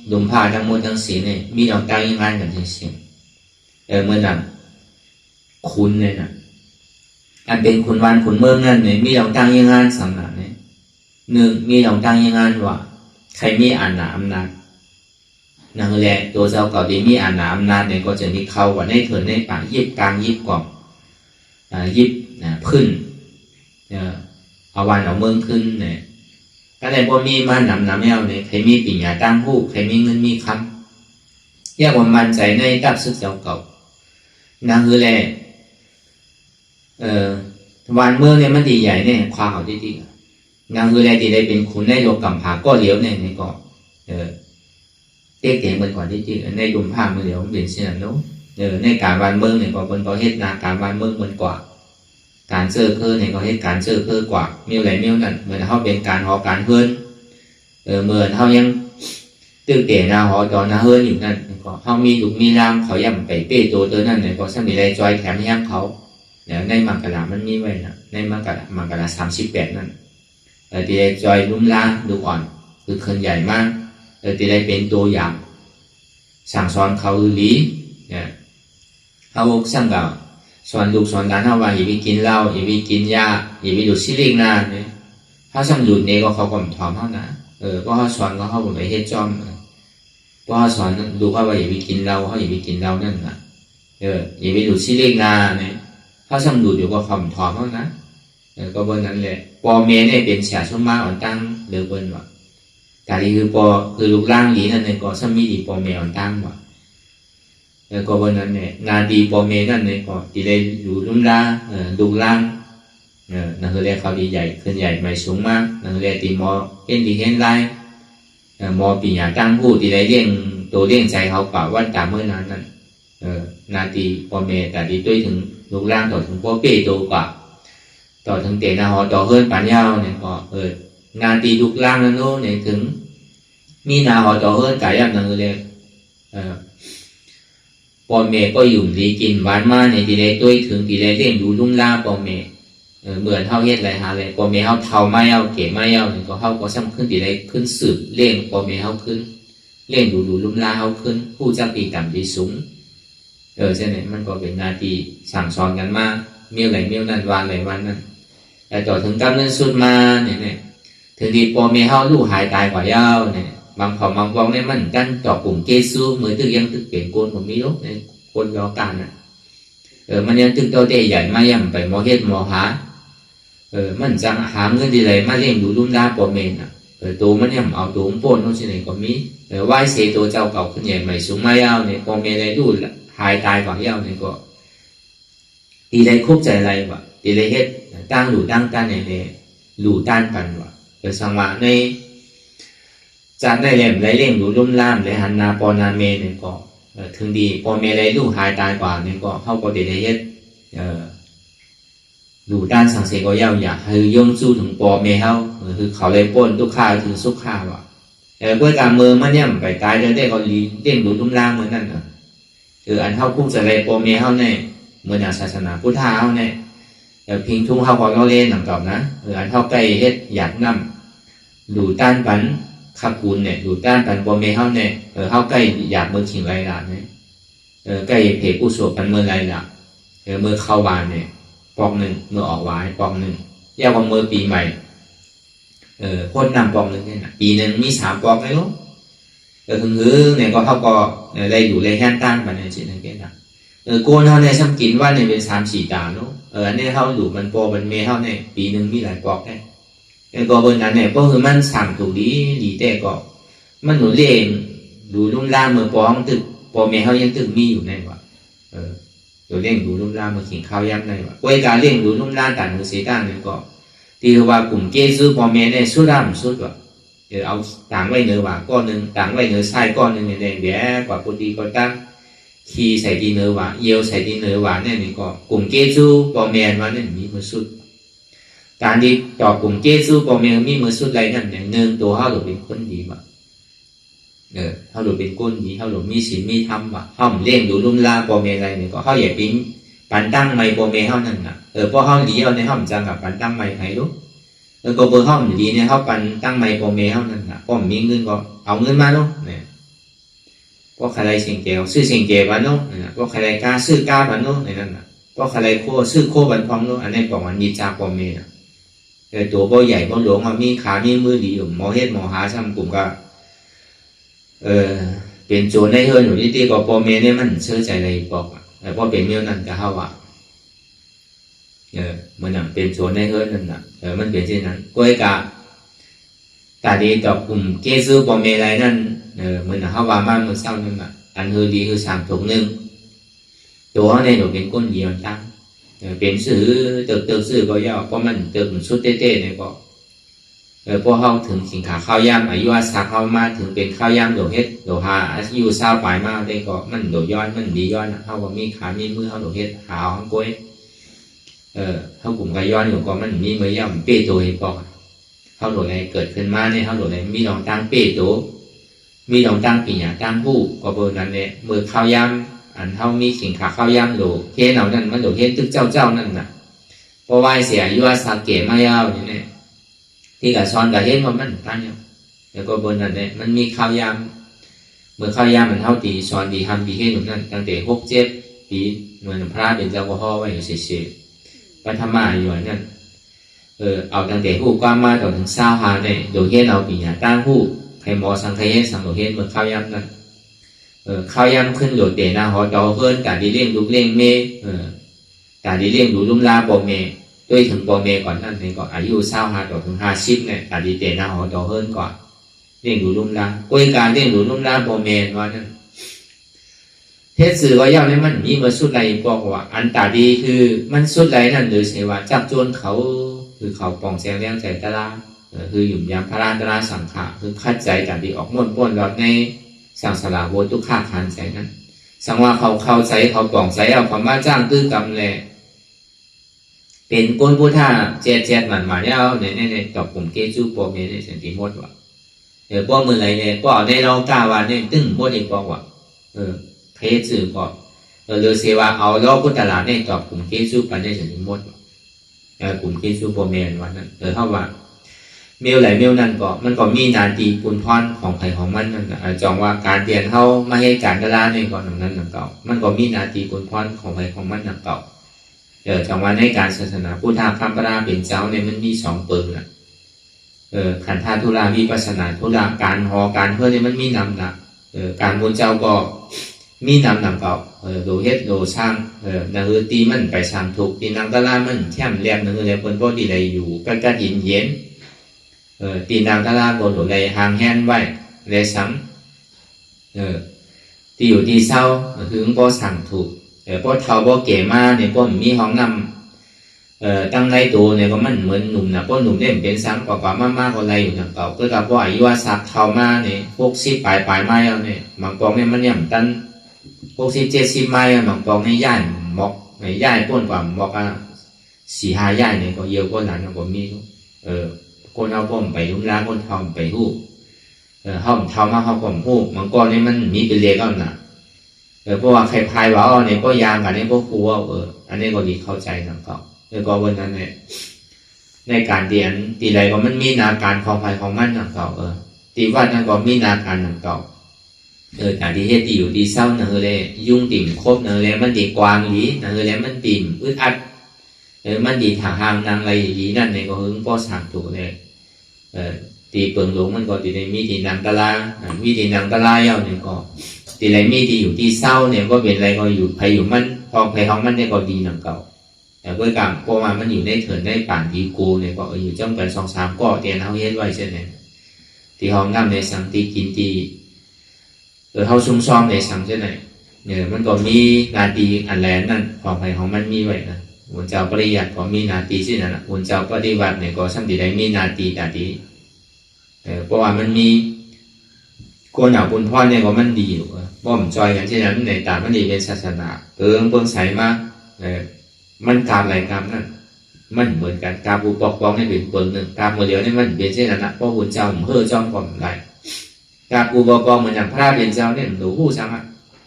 หลุมผ้าดังโมดังเสียงเนี่ยมีดอกตังยังงานกันเสียงเมื่อนั้นคุณเนี่ยนะอันเป็นคุณวันคุณเมืองนั่นเนี่ยมีดอกตังยังงานสังเนี่ยหนึ่งมีดอกตังยังงานว่าใครมีอำนาจนั่นแหละตัวเจ้าเก่าดีมีอำนาจเนี่ยก็จะมีเข้าว่าในเถินในป่ายิบกลางยิบกล่องยิบพื้นเอาวันเอาเมืองขึ้นเนี่ยก็เลยพอมีมานำแนวเนี่ยใครมีปิญญาตั้งผู้ใครมีเงินมีคำแยกว่ามันใจในตับซึกเจ้าเก่านั่นคือแหละวันเมืองเนี่ยมันดีใหญ่เนี่ยความเขาดีๆนั่นคือแหละที่ได้เป็นคุณในโลกกำผาก็เลี้ยวเนี่ยก็เตี้ยเตียงเป็นก่อนที่จริงในดุมผ้ามือเดียวมันเป็นเช่นนั้นนู้ในการวันเมืองเนี่ยก็เป็นประเทศนาการวันเมืองมันกว่าการเจอเพื่อเนี่ยก็ให้การเจอเพื่อกว่ามีอะไรมีนั่นเหมือนเขาเป็นการหอการเพื่อนเหมือนเขายังตื้อเตะนาหอจอนาเฮือนอยู่นั่นก็เขามีลูกมีรามเขาย่ำไปเป้ตัวนั่นเนี่ยก็สมีไรจอยแถมย่างเขาเนี่ยในมังกรมันมีไว้นะในมังกร38นั่นที่ได้จอยลุ่มล่างดูอ่อนคือคนใหญ่มากที่ได้เป็นตัวอย่างสั่งสอนเขาลีเนี่ยเขาสั่งกับสอนลูกสอนหลานเขาว่าอย่าไปกินเหล้าอย่าไปกินยาอย่าไปดูดซิลิงนะเนี่ยเขาสั่งหยุดเนี่ยก็เขาก็ไม่ทอมเขานะก็เขาสอนก็เขาบอกไปเฮ็ดจอม เพราะเขาสอนดูเขาว่าอย่าไปกินเราเขาอย่าไปกินเรานั่นน่ะอย่าไปดูดชิเล็กนาเนี่ยเขาช่างดูดอยู่ก็ความถอมเขานะก็เบอร์นั้นแหละปอเมเนี่ยเป็นเสียสมมาอ่อนตั้งเดือเบิ้ลว่ะแต่ที่คือปอคือลูกล่างหลีนั่นเนี่ยก็ช่างมีดีปอเมอ่อนตั้งว่ะก็เบอร์นั้นเนี่ยนาดีปอเมนั่นเนี่ยก็ที่ได้อยู่รุ่มล่างลูกล่างนั่นคือเรียกเขาดีใหญ่ขึ้นใหญ่ไม่สูงมากนั่นเรียกตีมอเห็นดีเห็นไรมอปีหยาตั้งผู้ที่ได้เลี้ยงตัวเลี้ยงใจเขาป่าวันตามเมื่อนั้นนั่นนาทีปอเมแต่ที่ด้วยถึงลูกล่างต่อถึงพวกเป้ตัวกว่าต่อถึงเตนาหอต่อเฮิร์นปัญญาเนี่ยก็นาทีลูกล่างนั้นโน้เนี่ยถึงมีนาหอต่อเฮิร์นกายยันนั่นเลยปอเมก็อยู่ดีกินหวานมาเนี่ยที่ได้ด้วยถึงที่ได้เลี้ยงดูลุ่งล่าปอเมเหมือนเท่าเฮ็ดไรหาเลยปอเมเท่าเท่าไม่เอาเก๋ไม่เอาเนี่ยก็เท่าก็ซ้ำขึ้นที่ได้ขึ้นสืบเลี้ยงปอเมเท่าขึ้นเลี้ยงดูลุ่งล่าเท่าขึ้นผู้จักตีต่ำตีสูงใช่ไหมมันก็เป็นนาทีสั่งสอนกันมากเมียวไหนเมียวนั่นวันไหนวันนั้นแต่ต่อถึงกำเนิดสุดมาเนี่ยถึงดีปอเมเฮาลูกหายตายกว่ายาวเนี่ยบางของบางวงเนี่ยมันกันต่อกลุ่มเกซูเหมือนตึกยังตึกเปลี่ยนโกนผมมีลูกเนี่ยโกนยอการน่ะมันยังตึกโตเตใหญ่มายังไปมอเฮ็ดมอหามันจังหาเงินดีเลยมาเลี้ยงดูลุ่มดาปอเมน่ะตัวมันยังเอาตัวปนเขาที่ไหนก็มีไหว้เสตัวเจ้าเก่าขึ้นใหญ่ใหม่สูงไม่เอาเนี่ยปอเมเลยดูหายตายกว่ายาวเนี่ยก็ตีได้คุบใจอะไรวะตีได้เฮ็ดตั้งหลู่ตั้งต้านเนี่ยหลู่ต้านกันวะสังวะในจากได้เล่มได้เล่งหลู่ลุ่มล่ามได้หันนาปอนาเมเนี่ยก็ถึงดีปอเมเลยลูกหายตายกว่าเนี่ยก็เข้าก็ตีได้เฮ็ดหลู่ต้านสังเสก็ยาวอยากคือย่งสู้ถึงปอเมเขาคือเขาเลยป้นทุกข้าถึงสุขข้าวะเพื่อการเมืองมันเนี่ยไปตายได้เขาเล่งหลู่ลุ่มล่ามเหมือนนั่นอันเท่าคุ้มจะเลยปอเมเขาเนี่ยเมื่อศาสนาพุทธะเขาเนี่ยพิงทุ่งเขาพอเราเล่นหนังกรอบนะอันเท่าใกล้เฮ็ดอยากนั่มดูต้านปันขับกุลเนี่ยดูต้านปันปอเมเขาเนี่ยเข้าใกล้อยากเมื่อขิงไรล่ะเนี่ยใกล้เพกุศลปันเมื่อไรล่ะเมื่อเข้าบานเนี่ยปอกหนึ่งเมื่อออกวายปอกหนึ่งแยกว่าเมื่อปีใหม่พ่นนำปอกหนึ่งเนี่ยนะปีหนึ่งมี3 ปอกไหมลูกถึงเนี่ยก็เขาก็ได้อยู่เลยแค่ต้านปันเนี่ยสินั่นเองนะโกนเขาเนี่ยซ้ำกินว่าเนี่ยเป็น3-4 ตาลูกอันนี้เขาอยู่มันโปรมันเมเขาเนี่ยปีหนึ่งมีหลายปอกได้ก็เบอร์นั้นเนี่ยก็คือมันสั่งถูกดีแต่ก็มันหนูเลี้ยงดูลุ่มล่างเมื่อปองตึกปอเมเขายังตึกมีอยู่ในวะตัวเลี้ยงดูลุ่มล่างเมื่อขิงข้าวยักษ์ในวะวยการเลี้ยงดูลุ่มล่างต่างมือเสียต่างเนี่ยก็ที่ว่ากลุ่มเกซูปอเมเนี่ยสุดดำสุดวะเอาต่างไว้เนื้อว่าก้อนหนึ่งต่างไว้เนื้อไส้ก้อนหนึ่งเนี่ยเดี๋ยวกว่าปุตีก็ตั้งขีใส่ดีเนื้อว่าเยียวใส่ดีเนื้อว่าเนี่ยนี่ก็กลุ่มเกซูปอเมนว่าเนี่ยมีมือสุดการที่ต่อกลุ่มเกซูปอเมนมีมือสุดไรนั่นเนี่ยหนึ่งตัวเขาหลุดเป็นคนดีว่ะเขาหลุดเป็นก้นดีเขาหลุดมีศีลมีธรรมว่ะเขาเลี้ยงดูลุ่มล่าปอเมนอะไรเนี่ยก็เขาอย่าปิ้งปันตั้งไม่ปอเมนเขานั่นน่ะเพราะเขาดีเอาในเขาจังกับปันตั้งไม่ใครรู้ก็เบอร์เขาดีเนี่ยเขาปันตั้งไม่ปอเมนเขานั่นน่ะก็มีเงินก็เอาเงินมาลูกเนี่ยก็ใครเสียงเจียวซื้อเสียงเจียวบ้านนู้นก็ใครกล้าซื้อกล้าบ้านนู้นในนั้นน่ะก็ใครโค้ซื้อโค้บันพองนู้นอันนี้บอกว่ามีจากปอเมน่ะตัวบ่ใหญ่บ่หลวงว่ามีขามีมือดีอยู่หมอเฮ็ดหมอหาซ้ำกลุ่มก็เป็นโจรในเฮือนอยู่ที่ก็ปอเมเนี่ยมันเชื่อใจอะไรบอกแต่พอเป็นเมียวนั่นก็เฮาว่ามันน่ะเป็นโจรในเฮือนนั่นน่ะมันเป็นเช่นนั้นก็ไอ้กะตาดีต่อกลุ่มเกซูปอเมอะไรนั่นมันเขาว่ามาเมื่อเช้านั่นแหละอันคือดีคือ3 ถุงนึงตัวในหนูเป็นก้นเดียวตั้งเป็นซื้อเติบซื้อก็ย่อเพราะมันเติบสุดเต้ๆเนี่ยก็พอเขาถึงสินค้าข้าวย่างอายุอาศัยเข้ามาถึงเป็นข้าวย่างโดดเฮ็ดโดดหาอายุเศร้าปลายมาได้ก็มันโดดย้อนมันดีย้อนเขาก็มีขามีมือเขาโดดเฮ็ดหาเขาก้อยเขากลุ่มก็ย้อนอยู่ก็มันมีมือย่ำเป้โตเห็นปอกเขาโดดอะไรเกิดขึ้นมาเนี่ยเขาโดดอะไรมีลองตั้งเป้โตมีลองตั้งปีหยาตั้งผู้ก็เบอร์นั้นเนี่ยมือข้าวย่างอันเท่ามีสินค้าข้าวย่างโดเฮ็ดเอานั่นมันโดเฮ็ดตึกเจ้านั่นน่ะเพราะว่าเสียอายุอาศัยเก๋มายาวอย่างนี้ที่กับซ้อนกับเฮ็ดมันตั้งอยู่แล้วก็เบอร์นั้นเนี่ยมันมีข้าวย่างเมื่อข้าวย่างมันเท่าตีซ้อนดีทำดีเฮ็ดหนุนนั่นตั้งแต่6-7 ปีเหมือนพระเป็นเจ้าพ่อไว้อยู่เฉยๆปัทมาอยู่นั่นเอาตั้งแต่ผู้กว้างมาต่อถึง20 หาเนี่ยโดเฮ็ดเอาปีหยาตั้งผู้ใครมอสังเฮ็ดสังโดเฮ็ดเมื่อข้าวย่างนั่น ข้าวยำขึ้นโหลดเตนะหอดอเฮิรนการดีเลี้ยงลูกเลี้ยงเมการดีเลี้ยงดูลุ่มลาปอเมด้วยถึงปอเมก่อนนั่นนี่ก็อายุ25 ต่อถึง50เนี่ยการดีเตนะหอดอเฮิรนก่อนเลี้ยงดูลุ่มลาก้วยการเลี้ยงดูลุ่มลาปอเมว่านั่นเทศสื่อว่าย่าเนี่ยมันมีมาสุดไรบอกว่าอันตาดีคือมันสุดไรนั่นหรือเสว่าจับโจรเขาคือเขาปองแสงเลี้ยงใจตะลาคือหยุ่มยามพระราตราสังขะคือคัดใจตาดีออกม้วนป้วนหลอดในสังสารโวทุกข้าคันใจนั้นสังว่าเขาเข้าใจเขาปองใจเอาคำว่าจ้างตื้อกำแลเป็นก้นผู้ท่าเจ็ดหมันมาเนี่ยเอาในตอบผมเกจูปอเมในสันติมดว่าป้อมือไรเนี่ยป้อในเรากล้าว่าเนี่ยตึ้งมดอีกป้อว่าเพศสื่อก็เรือเสว่าเอาล้อพุทธลาเนี่ยตอบผมเกจูปันในสันติมดกลุ่มเกจูปอเมนวันนั้นเท่าว่าเมียวไหลเมียวนั่นก็มันก็มีนาทีปุนพรของไผ่ของมันนั่นจองว่าการเรียนเข้ามาให้การกระลาในก่อนนั้นหนังเก่ามันก็มีนาทีปุนพรของไผ่ของมันหนังเก่าจองว่าในการศาสนาพุทธคำปราเป็นเจ้าเนี่ยมันมี2 เปิงนะขันธาธุระวิปัสสนาธุระการหอการเพื่อเนี่ยมันมีนำหนักการบุญเจ้าก็มีนำหนังเก่าโดเฮ็ดโดช่างนั่นคือตีมันไปสร้างทุกตีนางกระลามันแค่มเรียบนั่นคือเลยคนพวกที่ใดอยู่ก็เย็นตีนางกะลาโกนหลุเลยหางแห้นไว้เลยซ้ำที่อยู่ที่เศร้าถึงก็สั่งถูกพวกเท่าพวกเก๋มาเนี่ยพวกมีห้องนำตั้งไรตัวเนี่ยก็มันเหมือนหนุ่มนะพวกหนุ่มเนี่ยเป็นซ้ำกว่าๆมากๆก็ไรอยู่อย่างเก่าก็กับพวกอายุว่าสักเท่ามาเนี่ยพวก10 ปลายไม้เอาเนี่ยบางกองเนี่ยมันย่ำตันพวก10 70 ไม้บางกองเนี่ยย่ายหมอกย่ายป้นกว่าหมอก4 5 ย่ายเนี่ยก็เยอะกว่านั้นก็มีคนเอาผมไปลุ่มล้างคนทำไปหู้ห้องทำมาเขาผมหู้มันก็นี่มันมีเป็นเล็กเอาหน่ะเพราะว่าใครพายว่าเนี่ยก็ยางกันเนี่ยก็กลัวอันนี้ก็ดีเข้าใจนะเขาก็วันนั้นเนี่ยในการเรียนตีไรก็มันมีนาการของภัยของมันนะเขาตีวัดนั่นก็มีนาการนะเขาแต่ที่เฮ็ดตีอยู่ตีเศร้านะเลยยุ่งติ่มครบนะเลยมันตีกวางหลีนะเลยมันติ่มอึดอัดมันดีถางนางไรหลีนั่นเนี่ยก็หึงก็สั่งถูกเลยตีเปิงหลงมันก็ตีในมีตีนางกะลามีตีนางกะลาเย้าเนี่ยก็ตีไรมีตีอยู่ที่เศร้าเนี่ยก็เป็นอะไรก็อยู่ภัยอยู่มันพอภัยของมันเนี่ยก็ดีหนังเก่าแต่เพื่อการพอมามันอยู่ในเถินได้ป่านดีกูเนี่ยก็อยู่จ้องกัน2-3ก็เตียนเขาเฮ็ดไว้เช่นนั้นตีห้องน้ำในสังตีกินตีเขาซุ่มซ้อมในสังเช่นไหนเนี่ยมันก็มีนาทีอันแรกนั่นของภัยของมันมีไว้นะหุ่นเจ้าปริยัติก็มีนาทีเช่นนั้นหุ่นเจ้าปฏิบัติเนี่ยก็สัมติได้มีนาทีนาทีเพราะว่ามันมีคนเอาบุญพ่อเนี่ยก็มันดีอยู่บ่มจอยกันเช่นนั้นในตามมันดีเป็นศาสนาเพิ่งใส่มามันกามอะไรกามนั่นมันเหมือนกันกามบุปกป้องให้เป็นเปิงหนึ่งกามโมเดลนี่มันเป็นเช่นนั้นนะเพราะหุ่นเจ้าเฮ่อจ้องก่อนไรกามบุปกป้องเหมือนอย่างพระเป็นเจ้าเนี่ยหนูผู้ซ้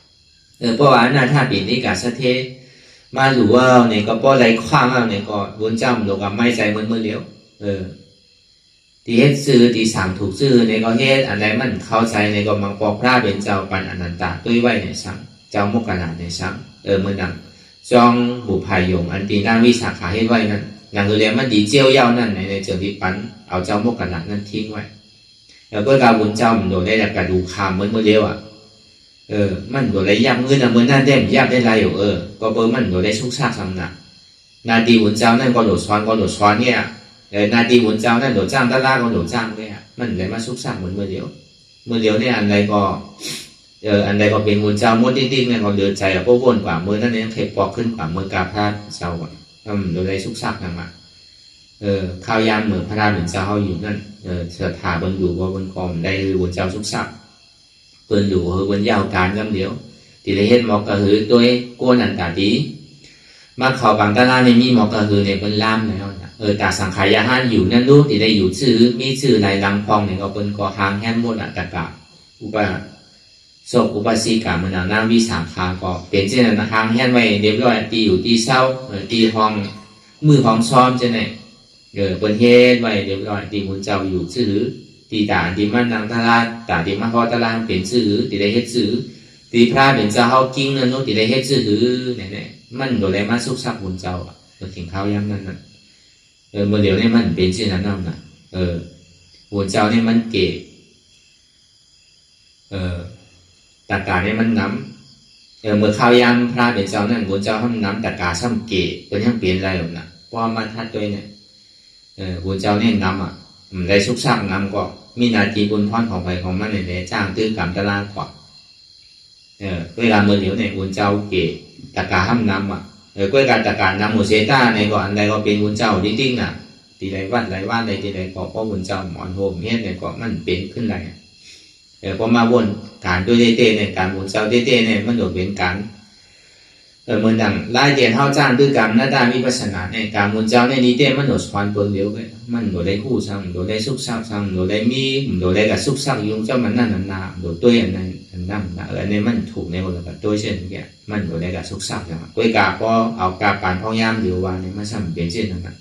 ำเพราะว่าหน้าท่าปีนี้กาสะเทมาหรือว่าเนี่ยก็เพราะอะไรคว้างเนี่ยก็หุ่นเจ้าหนูกับไม่ใจเหมือนเลี้ยวที่เฮ็ดซื้อที่สั่งถูกซื้อในก็เฮ็ดอันใดมันเข้าใจในก็มังปอกพระเป็นเจ้าปันอนันตาด้วยไว้ในสังเจ้ามุกขนาดในสังเมื่อนั้นจองบุพายงอันตีนางวิสาขาเฮ็ดไว้นั่นอย่างเรียนมันดีเจียวเย้านั่นในเจิงที่ปันเอาเจ้ามุกขนาดนั้นทิ้งไว้แล้วก็การบุญเจ้ามันโดนได้จากกระดูกคามเหมือนเมื่อเดียวมันโดนได้ยับเงินเหมือนนั่นได้ยับได้ไรอยู่ก็เบอร์มันโดนได้ชุกซากสำนักนาดีบุญเจ้านั่นก็โดดซ้อนเนี่ยนาทีหุ่นเจ้านั่นโดดจ้างด้านล่างก็โดดจ้างเนี่ยมันเลยมาซุกซากเหมือนเมื่อเดียวเนี่ยอันใดก็เป็นหุ่นเจ้ามดดิ้งเนี่ยก็เดือดใจแล้วก็วนกว่ามือนั่นเนี่ยเทปอกขึ้นกว่ามือกาพาดเจ้าก่อนโดยได้ซุกซากนั่นมาข้าวยามเหมือนพระราเหมือนเจ้าเขาอยู่นั่นเสือถาบนอยู่ว่าบนคอมได้หุ่นเจ้าซุกซากเปิ้นอยู่บนยาวการกำเดียวที่ได้เห็นหมอกกระหือตัวโกนันตาดีมาเขาบางตาลาในมีหมอกกระหือเนี่ยเป็นล่ามแล้วตาสังขายาห้านอยู่นั่นรู้ที่ได้อยู่ชื่อมีชื่อในลังพองเนี่ยก็เป็นก็หางแฮมหมดตะกะอุปโศกอุปสีกามันนางวิสาขาก็เป็นเช่นนั้นหางแฮมไว้เรียบร้อยตีอยู่ตีเศร้าตีห้องมือห้องซ้อมเช่นไหนเป็นเฮ็ดไว้เรียบร้อยตีมุนเจ้าอยู่ชื่อตีตาตีมันนางตาลาตาตีมันพอตาลาเป็นชื่อตีได้เฮ็ดชื่อตีพระเป็นเจ้าเฮากิ้งนั่นนู้นตีได้เฮ็ดชื่อเนี่ยมันโดนอะไรมาสุกซักมุนเจ้าถึงข้าวย้ำนั่นน่ะเมื่อเดี๋ยวนี้มันเป็นเช่นนั้นนะหัวเจ้าเนี่ยมันเก๋ต ตากาเนี่ยมันน้ำเมื่อข้าวยามพระเป็นเจ้านั่นบุญเจ้าห้ามน้ำตากาช่ำเกะเป็นยังเปลี่ยนอะไรหรอกนะเพราะมาทัดตัวเนี่ยบุญเจ้าเนี่ยน้ำได้สุกซักน้ำก็มีนาทีบุญพรของไปของมันเนี่ยจ้างตื้อกรรมตะลางกว่าเวลาเมื่อเดี๋ยวเนี่ยบุญเจ้าเกะตากาห้ามน้ำก็การตากาน้ำหมูเซต้าในก่อนใดก็เป็นบุญเจ้าดิ้งดิ้งน่ะตีไรวัดไรว่าใดตีไรก็เพราะบุญเจ้าหมอนโฮมเนี่ยเนี่ยก็มันเป็นขึ้นไรพอมาวนการด้วยเต้เนี่ยการบุญเจ้าเต้เนี่ยมันโดดเป็นการเหมือนดังไล่เดียนเท่าจ้างด้วยกรรมหน้าตาวิปัสสนาในการบุญเจ้าในนี้เต้มันโดดสวรรค์ตัวเดียวกันมันโดดได้คู่ซ้ำโดดได้สุกซักซ้ำโดดได้มีโดดได้กับสุกซักยุงเจ้ามันนั่นนาโดดตัวอันนั้นนั่นอันนี้มันถูกในคนละกับตัวเช่นเงี้ยมันโดดได้กับสุกซักอย่างด้วยกาก็เอากาปานพ่อยามเดียววันนี้มันซ้ำเป็นเช่นนั้น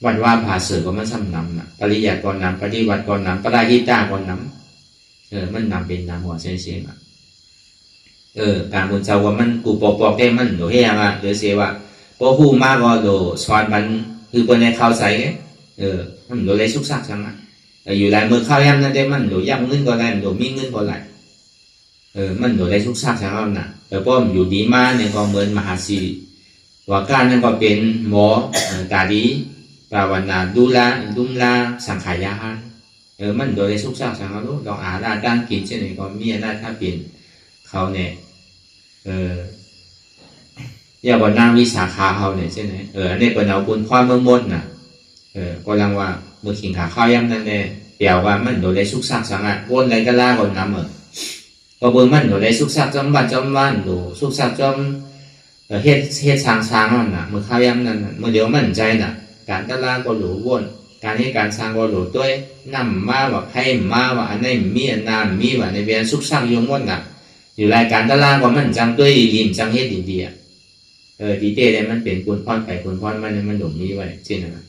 วันว่าผ่าเสือก็มันซ้ำนำนะปริยัติก่อนนำปฏิวัติก่อนนำปราหิตาก่อนนำมันนำเป็นนำหัวเสียการบุญเจ้าว่ามันกูปอกได้มันโดยให้ยังหรือเสียว่าพอหูมากก็โดสอนมันคือเป็นในข้าวใสมันโดได้สุกซักจังอยู่หลายมือข้าวยำนั่นได้มันโดย่ำเงินก็ได้โดมีเงินก็ไหลมันโดได้สุกซักจังแล้วนะแต่พอมันอยู่ดีมาเนี่ยก็เหมือนมหาศีว่าการนั่นก็เป็นหมอตาดีภาวนาดุลาสังขายามันโดได้สุกซักจังแล้วเราด้านกินเช่นนี้ก็มีหน้าถ้าเปลี่ยนเขาเนี่ยอย่าบอกนางวิสาขาเขาเนี่ยใช่ไหมอันนี้เป็นเอาบุญความเมื่อมดน่ะก็ลังว่ามือขิงขาข้าวย่ำนั่นเนี่ยเปี่ยวว่ามันโดนได้สุกซักสังอ่ะวนอะไรก็ล่าคนน้ำก็เบิ่งมันโดนได้สุกซักจอมบ้านดูสุกซักจอมเฮ็ดช้างนั่นน่ะมือข้าวย่ำนั่นมือเดียวมั่นใจน่ะการตะล่าก็หลูวนการให้การสร้างก็หลูด้วยน้ำมาว่าให้มาว่าอันนี้มีอันน้ำมีว่าในเบียนสุกซักยงมดน่ะอยู่รายการตลาดก็มันจังด้วยลินจังเฮ็ดดีดีเต้เนี่ยมันเป็นคุณพรไปคุณพรมันหลงนี้ไว้เช่นนั้น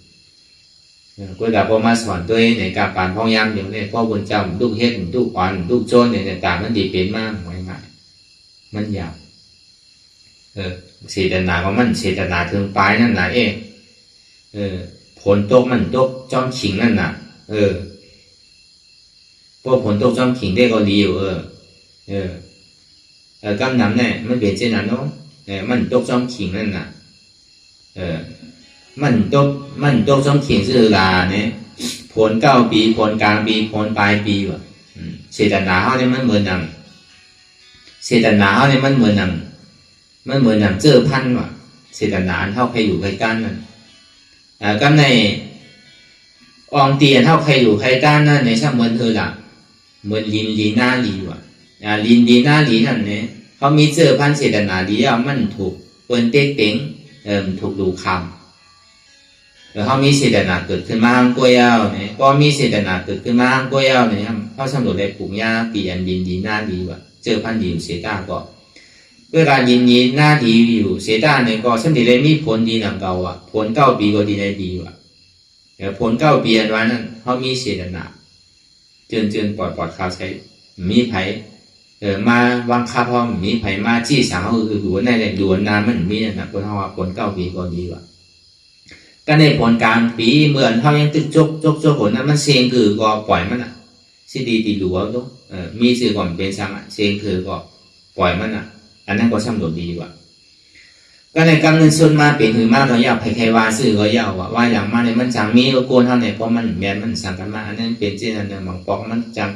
ก็แต่พอมาสอนด้วยในการปานพ้องยามเดี๋ยวเนี่ยพ่อบุญเจ้าลูกเฮ็ดลูกอ่อนลูกโจนเนี่ยต่างมันดีเป็นมากง่ายมันยาวเสตนาก็มันเสตนาถึงปลายนั่นน่ะผลตกมันตกจอมขิงนั่นน่ะพวกผลตกจอมขิงได้ก็ดีอยู่กำนำเนี่ยมันเป็นเช่นนั้นเนาะมันตกจอมขิงนั่นน่ะมันตกจอมขิงคือลาเนี่ยผล9 ปีผลกลางปีผลปลายปีว่ะเจตนาเขาเนี่ยมันเหมือนหนังเจตนาเขาเนี่ยมันเหมือนหนังเจอพันว่ะเจตนาเท่าใครอยู่ใครกันนั่นกำในองเตียนเท่าใครอยู่ใครกันนั่นในช่างเหมือนเธอละเหมือนลินลีหน้าลีว่ะลินดีหน้าลีนั่นเนี่ยเขามีเจอพันเจตนาดีแล้วมันถูกเปิ้นเต๊กเต็งถูกดูคำเขามีเจตนาเกิดขึ้นมาห้างกล้วยเอาเนี่ยก็มีเจตนาเกิดขึ้นมาห้างกล้วยเอาเนี่ยเขาสำรวจได้ปลูกหญ้าปีอันดินดีหน้าดีว่ะเจอพันดีอยู่เสตาก็เวลายินดีหน้าดีอยู่เสตาเนี่ยก็สมติเลยมีผลดีหนังเก่าอ่ะผล9 ปีก็ดีได้ดีว่ะแต่ผล9 ปีอันวันนั้นเขามีเจตนาเจือนปลอดข่าวใช้มีไผมาวางคาพอมีไผมาจี้สั่งเขาคือดูในแหล่งดูนานมันมีนะคนเขาว่าผล9 ปีก็ดีว่ะก็ในผลกลางปีเหมือนเขายังตึกจกผลนั้นมันเสียงคือก็ปล่อยมันอ่ะสิดีตีหลัวต้องมีสื่อก่อนเป็นสั่งอ่ะเสียงคือก็ปล่อยมันอ่ะอันนั้นก็สำรวจดีว่ะก็ในกำเนิดส่วนมาเป็นถือมาเราอยากใครว่าสื่อก็ยาวว่าอย่างมาเนี่ยมันจังมีก็โกนเท่าไหร่เพราะมันแมนมันสั่งกันมาอันนั้นเป็นเช่นนั้นบางปอกมันจัง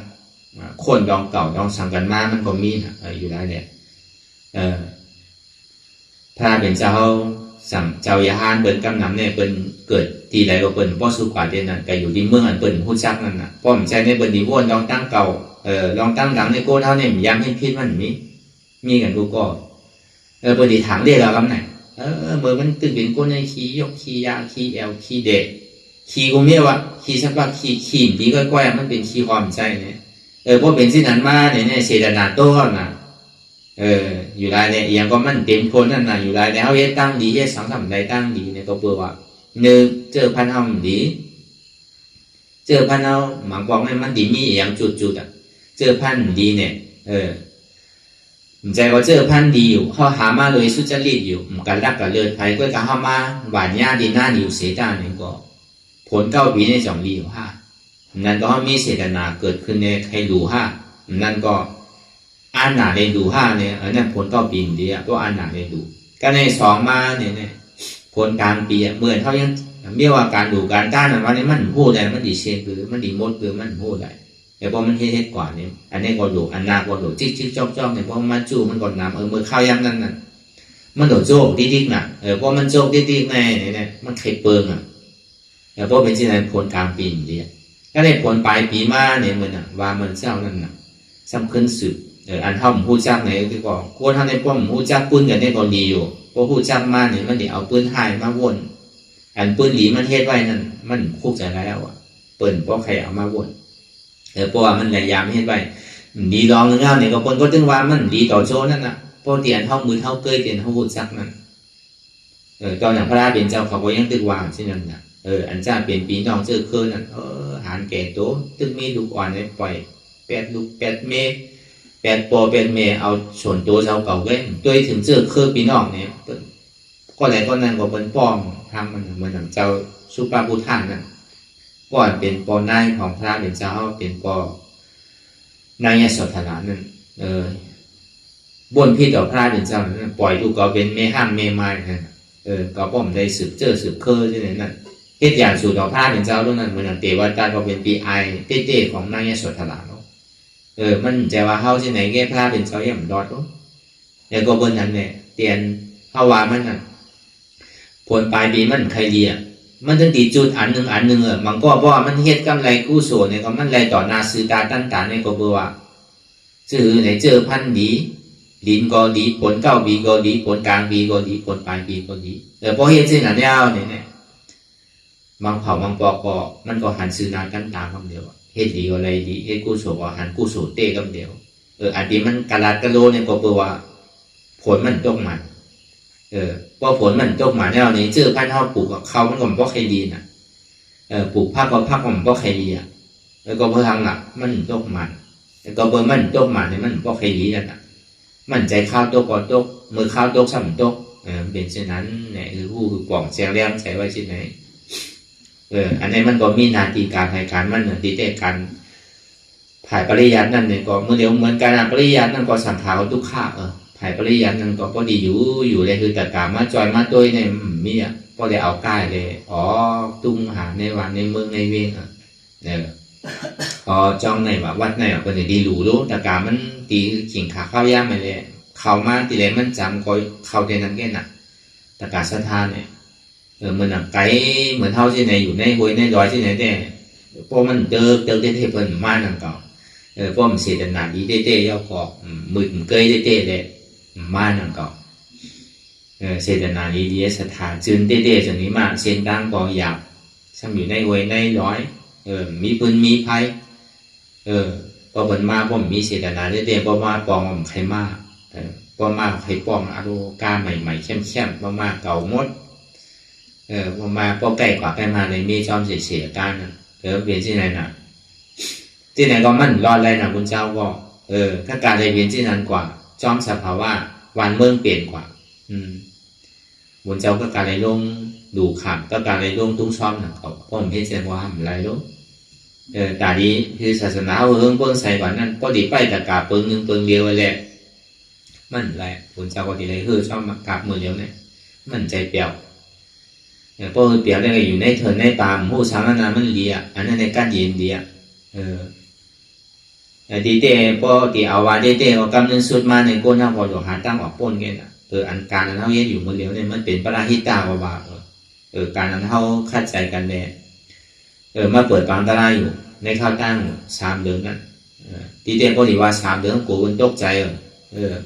คนดองเก่าดองสั่งกันมามันก็มีนะอยู่ได้เนี่ยพระเป็นเจ้าสั่งเจ้ายาฮานเปิ้นกำนำเนี่ยเปิ้นเกิดทีใดก็เปิ้นพ่อสุขวาเดนนั่นก็อยู่ที่เมืองอันเปิ้นฮู้จักนั่นน่ะป้อมใจในเปิ้นดีวนดองตั้งเก่าลองตั้งหลังในโกนเท่าเนี่ยย้ำให้พิษมันมีกันดูก็เปิ้นดีถามเรียกเราลำไหนเมื่อมันตึกเป็นโกนในขี้ยกขี้ยาขี้แอลขี้เดะขี้กูเมียวะขี้สักว่าขี้ดีก้อยๆมันเป็นขี้ความใจเนี่ยพวกเป็นสิ่งนั้นมาเนี่ยเสดนาโต้น่ะอยู่ได้เนี่ยอย่างก็มันเต็มคนนั่นน่ะอยู่ได้แล้วเฮ็ดตั้งดีเฮ็ดสังสรรค์ใดตั้งดีเนี่ยก็เพื่อว่า1เจอพันเฮาดีเจอพันเฮาหมังบอกมันดีมีอย่างจุดๆอ่ะเจอพันดีเนี่ยใจก็เจอพันดีอยู่เขาหามาเลยสุจริตอยู่กันรักกันเลิศไผก็จะเฮามาหวานหญ้าดีหน้าอยู่เสียด้านนี่ก็ผล9 ปีใน2 ปีอยู่5นั่นก็มีเจตนาเกิดขึ้นในใครดูนั่นก็อา อันหนาเรดูห้าเนี่ยนั่นผลต่อปีดีอ่ะตัวอันหนาเรดูก็ในสองมาเนี่ยผลกลางปีเหมือนเขายังเรียกว่าการดูการต้านวันนี้มันพูดได้มันดีเชนคือมันดีมดคือมันพูดได้แต่พอมันเฮ็ดกว่านี้อันนี้ก็ดูอันหน้าก็ดูจิ๊กจ้องเนี่ยเพราะมันจู้มันกดน้ำมือเข้าย้ำนั่นน่ะมันโดดโจกดิ๊กๆน่ะเพราะมันโจกดิ๊กๆเนี่ยมันไข่เปิงอ่ะเพราะเป็นที่ไหนผลกลางปีดีก็ได้ผลปลายปีมาเนี่ยมันว่ามันเจ้านั่นน่ะสำคัญสุดอันเท่าผมพูดจักเนี่ยก็ควรทำในป้อมพูดจักปืนกันได้ก็ดีอยู่เพราะพูดจักมาเนี่ยมันเดี๋ยวเอาปืนหายมาวนอันปืนหลีมันเฮ็ดไว้นั่นมันคุกใจแล้วอ่ะเปิ่นเพราะใครเอามาวนเพราะว่ามันหลายยามเฮ็ดไว้ดีลองเงาเนี่ยก็คนก็ถึงว่ามันดีต่อโจนั่นน่ะเพราะเตียนเท่ามือเท่าเกยเตียนเท่าพูดจักนั่นตอนอย่างพระราเป็นเจ้าเขาก็ยังตึกวางเช่นนั้นน่ะอันจ้าเปลี่ยนปีน้องเจอคืนนั่นหารแก่โตตึกมีลูกอ่อนให้ปล่อย8 ลูก 8 เม8 ปอ 8 เมเอาส่วนตัวเราเก่าเว้นตัวถึงเจอคือปีน้องเนี่ยก็อะไรก็นั่นก็เป็นป้อมทำมันเหมือนอย่างเจ้าสุปาพุทธานั่นก่อนเป็นปอนายของพระเป็นเจ้าเป็นปอนายสถานะนั่นบนพี่ต่อพระเป็นเจ้านั่นปล่อยลูกก็เป็นเมห้ามเมไม้นั่นก็ป้อมได้สืบเจอสืบเคยที่ไหนนั่นเฮ็ดอย่างสู่ต่อพระเป็นเจ้าด้วยนั่นเหมือนอย่างเทวดาก็เป็นปีไอเต้ๆของนายสถานะมันจะว่าเฮาที่ไหนแก้พระเป็นเจ้าอย่างดอดแล้วก็บนนั้นเนี่ยเตียนเฮาว่ามันน่ะผลปลายปีมันใครดีอ่ะมันถึงตีจุดอันหนึ่งมันก็เพราะว่ามันเฮ็ดกำไรกู้โสเนี่ยก็มันไรต่อนาซื้อตาตั้งตาเนี่ยก็บ่ว่าซื้อไหนเจอพันดีดินก็ดีผล9 ปีก็ดีผลกลางปีก็ดีผลปลายปีก็ดีพอเฮ็ดสิ่งนั้นแล้วเนี่ยบางเผ่าบางปอก็มันก็หันซื้อนาตั้งตาคำเดียวเฮ็ดดีก็อะไรดีเฮ็ดกู้โสก็หันกู้โสเต้คำเดียวอันที่มันกะลาดกะโลเนี่ยก็เปว่าผลมันตกมันพอผลมันตกมาแล้วนี่เจอพันธุ์เฮาปลูกกับเขามันก็บ่ค่อยดีน่ะปลูกผักก็ผักมันบ่ค่อยดีอ่ะแล้วก็บ่ทางล่ะมันตกมันแล้วก็เบิ่มันตกมันนี่มันบ่ค่อยดีนั่นน่ะมันใจข้าวตกก็ตกมือข้าวตกซ้ำตกเป็นเช่นนั้นเนี่ยคือผู้คือป่องแจงแรงใช้ไว้ที่ไหนอันนี้มันก็มีหน้าที่การให้การมันติดแต่กันผ่ายปริยัตินั่นเนี่ยก็เมื่อเดียวเหมือนกันปริยัตินั่นก็สังขารทุกข้าผ่ายปริยัตินั่นก็พอดีอยู่เลยคือแต่กามาจอยมาตัวเนี่ยมีอ่ะพอได้เอาใกล้เลยตุ้งหาในวันในเมืองในเวียงเนี่ยจ้องในว่าวัดในว่าคนดีรู้แต่กามันตีขิงขาข้าวย่างไปเลยเข้ามาตีเลยมันจำก็เข้าเทนั้นแค่น่ะแต่กาสถานเนี่ยเหมือนไก่เหมือนเท่าที่ไหนอยู่ในห้วยในดอยที่ไหนแต่พอมันเจอเทพมันมาหนังเก่าพอมันเสียแต่หนาดีเต้ย่อก็มือเกยเต้เลยมาหนังเก่าเสียแต่หนาดีสถานจืนเต้ส่วนนี้มาเส้นดังก็หยาบซ้ำอยู่ในห้วยในดอยมีปืนมีไพ่พอเปิดมาพอมีเสียแต่หนาเต้พอมาปองใครมาพอมาใครปองอารมณ์กล้าใหม่ๆเข้มๆพอมาเก่าหมดพอมาพอใกล้กว่าไปมาในมีจอมเสียการนะเปลี่ยนที่ไหนน่ะที่ไหนก็มันรอดเลยนะคุณเจ้าก็ถ้าการได้เปลี่ยนที่นั้นกว่าจอมสภาวะวันเมืองเปลี่ยนกว่าคุณเจ้าก็การได้ลงดูขับก็การได้ลงตุ้งซ้อมนะเขาพ่อมเห็นเสียงว่าทำอะไรลงแต่ดีคือศาสนาเพิ่งใส่กว่านั้นก็ดีไปแต่กาเปิงนึงเปิงเดียวเลยมันอะไรคุณเจ้าก็ดีเลยชอบมากราบมือเดียวเนี่ยมันใจเปรี้ยวพอเปรียบได้ก็อยู่ในเถินในป่าผู้สาวนั้นมันดีอ่ะอันนั้นในการเย็นดีอ่ะดีเต้พอตีเอาว่าเต้ก็กำลังสุดมาในก้นท่าพอจะหาตั้งออกป้นกันอ่ะอันการนั้นเท่าเย็นอยู่มือเดียวเนี่ยมันเป็นปราหิตาบาการนั้นเท่าคัดใจกันแน่มาเปิดปางตาลาอยู่ในข้าวตั้ง3 เดือนนั้นดีเต้พอดีว่า3 เดือนกูมันตกใจ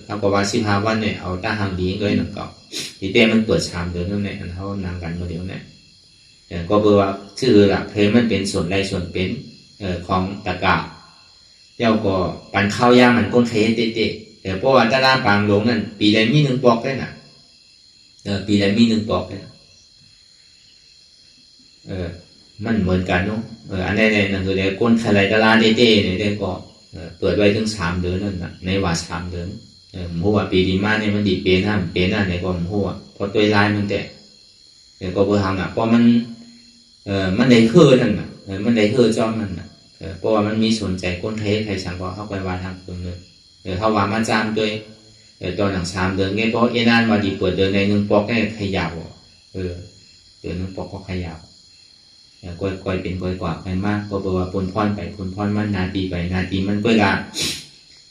ถ้าบอกว่า15 วันเนี่ยเอาตั้งทางดีเลยหนังเก่าทีเต้มันเปิด3 เดือนนั่นแหละอันเขานางกันมาเดียวเนี่ยก็เบอร์ว่าชื่อหลักเพลมันเป็นส่วนใดส่วนเป็นของตะกาแล้วก็ปันข้าวย่างมันก้นเคเต้เพราะว่าตลาดปางหลงนั่นปีใดมี1 ปอกได้น่ะปีใดมี1 ปอกได้มันเหมือนกันเนาะอันนี้เนี่ยนั่นคือเดี๋ยวก้นทะเลตลาดเต้เนี่ยได้ก็เปิดไว้ถึง3 เดือนนั่นน่ะในว่า3 เดือนหัวปีดีมากเนี่ยมันดีเปนนั่นในความหัวพอตัวลายมันแต่ก็เพื่อทำอ่ะเพราะมันได้คือนั่นน่ะมันได้คือจอมนั่นน่ะเพราะว่ามันมีสนใจก้นเทใครสั่งก็เข้าไปวาทางตรงนึง เขาว่ามาจามด้วยตอนหลัง3 เดือนไงเพราะนานมาดีเปิดเดือนใน1 ปอกได้ขยับเดือน1 ปอกก็ขยับก้อยเป็นก้อยกว่าไปมากก็แปลว่าปนพรไปปนพรมันนาทีไปนาทีมันเปิดละ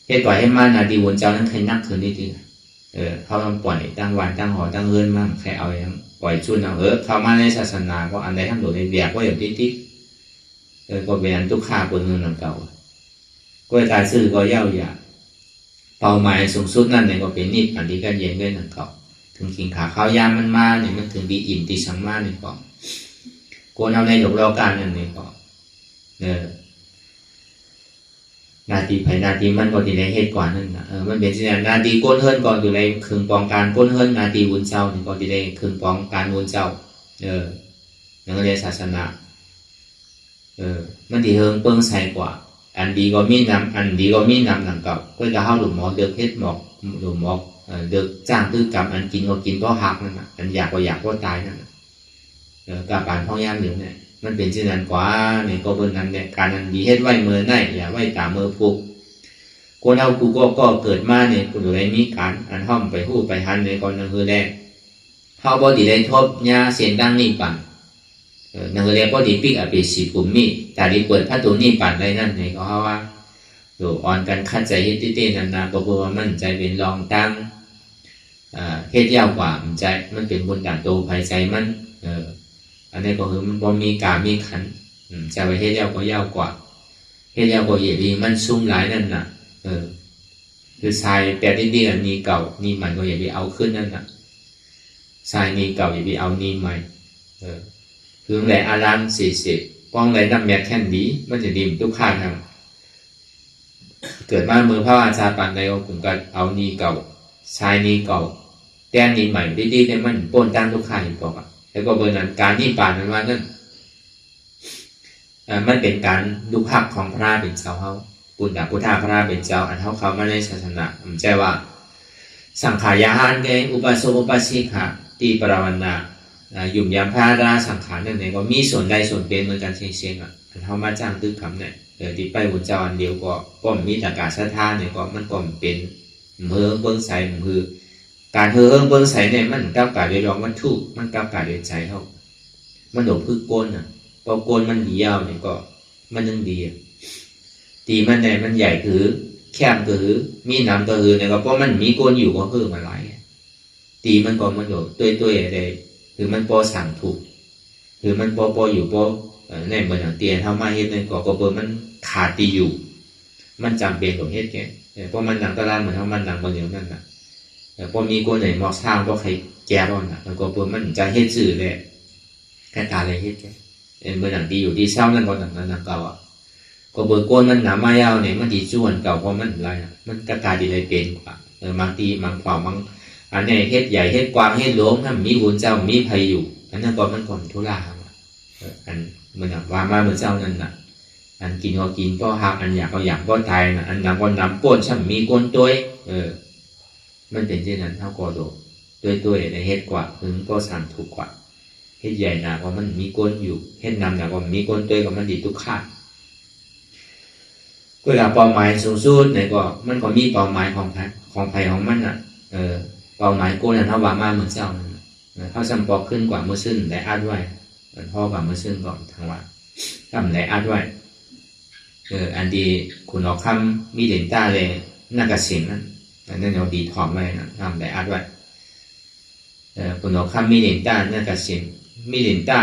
เฮ็ดก่อยให้มานาทีวนเจ้านั้นใครนักขึ้นนิดนึงเขาต้องปล่อยตั้งวันตั้งหอตั้งเฮือนมั่งใครเอาอย่างปล่อยชุนเอาเข้ามาในศาสนาก็อันใดทั้งโดดในเบียกก็อย่างที่ก็เป็นอันทุกข้าบนเงินหลังเก่าก็การซื้อก็เย่าหยาเป้าหมายสูงสุดนั่นเนี่ยก็เป็นนิดอันที่ก็เย็นด้วยหลังเก่าถึงกินขาข้าวยามมันมาเนี่ยมันถึงดีอิ่มดีสังมาเนี่ยก็โกนเอาในดอกรอการนั่นเนี่ยก็นาทีภายนาทีมันก็ที่ในเหตุก่อนนั่นนะมันเป็นสิ่งนาทีก้นเฮิรนก่อนอยู่ในคืนปองการก้นเฮิรนนาทีวุ้นเจ้านี่ก็ที่ในคืนปองการวุ้นเจ้านั่นก็เรียนศาสนามันที่เฮิงเปิ้งใส่กว่าอันดีก็มีนำอันดีก็มีนำหลังเก่าก็จะเข้าหลุมหมอเดือกเพชรหมอกหลุมหมอกเดือกจ้างตื้อกรรมอันกินก็กินก็หักนั่นนะอันอยากก็อยากก็ตายนั่นนะการปานพ่อย่างเหลืองเนี่ยมันเป็นสิ่งนั้นกว่าเนี่ยก็เป็นนั้นเนี่ยการอันดีเฮ็ดไว้เมื่อไหนอย่าไว้ตาเมื่อผูกคนเอากูก็เกิดมาเนี่ยกูดูได้มีการอันห้อมไปหู้ไปหันในก่อนนั่นคือแรกเขาบ่ดีได้ทบยาเสียนดังนี่ปั่นนั่นคือแรกบ่ดีปิกอภิสิกุมมีแต่ดีเปิดพระตัวนี่ปั่นได้นั่นเนี่ยก็เพราะว่าดูอ่อนกันคัดใจเฮ็ดติๆนั่นนะก็เพราะว่ามันใจเป็นรองตั้งเฮ็ดยาวกว่ามันใจมันเป็นบนด่านโตภายใจมันอันนี้ก็คือมันบ่มีกามีขันจะไปเฮ็ดยาวก็ยาวกว่าเฮ็ดยาวก็เยดีมันซุ่มหลายนั่นน่ะคือทรายแต่ดีๆอันนี้เก่านี่ใหม่ก็อย่าไปเอาขึ้นนั่นน่ะทรายนี่เก่าอย่าไปเอานี่ใหม่คือแหละอาราม40ป้องไรน้ำแมทแค่นดีมันจะดีทุกข้างครับเกิดมาเมื่อพระอาจารย์ปานใดก็ผมก็เอานี่เก่าทรายนี่เก่าแต้มนี่ใหม่ดีๆเนี่ยมันปนตั้งทุกข้างอีกต่อไปแล้วก็เบอร์นั้นการนี่ป่านนั้นว่านั่นมันเป็นการดูภาพของพระเป็นเจ้าเขาปุณณพุทธาพระเป็นเจ้าอันเขามาในศาสนาผมใจว่าสังขารยานแกอุปสมอุปสิกะตีปรวันนายุ่มยามพระราสังขารนั่นเองก็มีส่วนใดส่วนเป็นเหมือนกันเช่นอันเขามาจ้างตึกคำเนี่ยที่ไปบุญเจ้าอันเดียวก็มีแต่การศรัทธาเนี่ยก็มันก็เป็นเมืองเบิ้งใสคือการเฮืองเบิ้งใสเนี่ยมันก้าวไก่โดยรองมันถูกมันก้าวไก่โดยใจเขามันหลบพึ่งโกนพอโกนมันดียาวเนี่ยก็มันยังดีตีมันเนี่ยมันใหญ่คือแคบคือมีน้ำคือเนี่ยก็เพราะมันมีโกนอยู่ก็คือมันไหลตีมันก็มันอยู่ตัวอะไรคือมันพอสั่งถูกคือมันพออยู่พอเนี่ยเหมือนอย่างเตียนเท่ามาเฮ็ดเนี่ยก็เบอร์มันขาดตีอยู่มันจำเป็นของเฮ็ดแกเพราะมันหนังตะลานเหมือนเท่ามันหนังบนเดียวนั่นน่ะพอมีคนไหนมองสร้างก็ใครแก่ร้อนแล้วก็เพิ่มมันจะเฮ็ดสื่อเลยแค่ตาอะไรเฮ็ดแกเมื่อหนังดีอยู่ที่เศร้านั่นก็หนังนั้นเก่าก็เบอร์โกนมันหนามายาวเนี่ยมันดีส่วนเก่าเพราะมันอะไรมันกระจายดีเลยเป็นกว่าบางทีบางความบางอันนี้เฮ็ดใหญ่เฮ็ดกว้างเฮ็ดหลวงถ้ามีบุญเจ้ามีภัยอยู่อันนั้นก็มันก่อนทุลาอันเหมือนว่ามาเหมือนเจ้านั่นน่ะอันกินก็กินก็หักอันอยากก็อยากก็ตายนะอันนำก็นำก้นช่ำมีก้นตัวมันเป็นเช่นนั้นเท่าก็โดตัวในเฮ็ดกว่าถึงก็สั่งถูกกว่าเฮ็ดใหญ่หนาก็มันมีก้นอยู่เฮ็ดนำหนาก็มีก้นตัวก็มันดีทุกข้างก็แล้วเป้าหมายสูงสุดเนี่ยก็มันก็มีเป้าหมายของภัยของมันอ่ะเป้าหมายก้นนั้นเท่าว่ามาเหมือนเจ้าเขาจำปอกขึ้นกว่าเมื่อซึ่งได้อาดไว้พ่อกว่าเมื่อซึ่งก่อนทางว่าทำได้อาดไว้อันดีคุณออกคำมีเด่นตาเลยน่ากระสิงนั้นนั่นเราดีถอมไว้นะทำได้อาดไว้คุณออกคำมีเด่นตาน่ากระสิงมีเด่นตา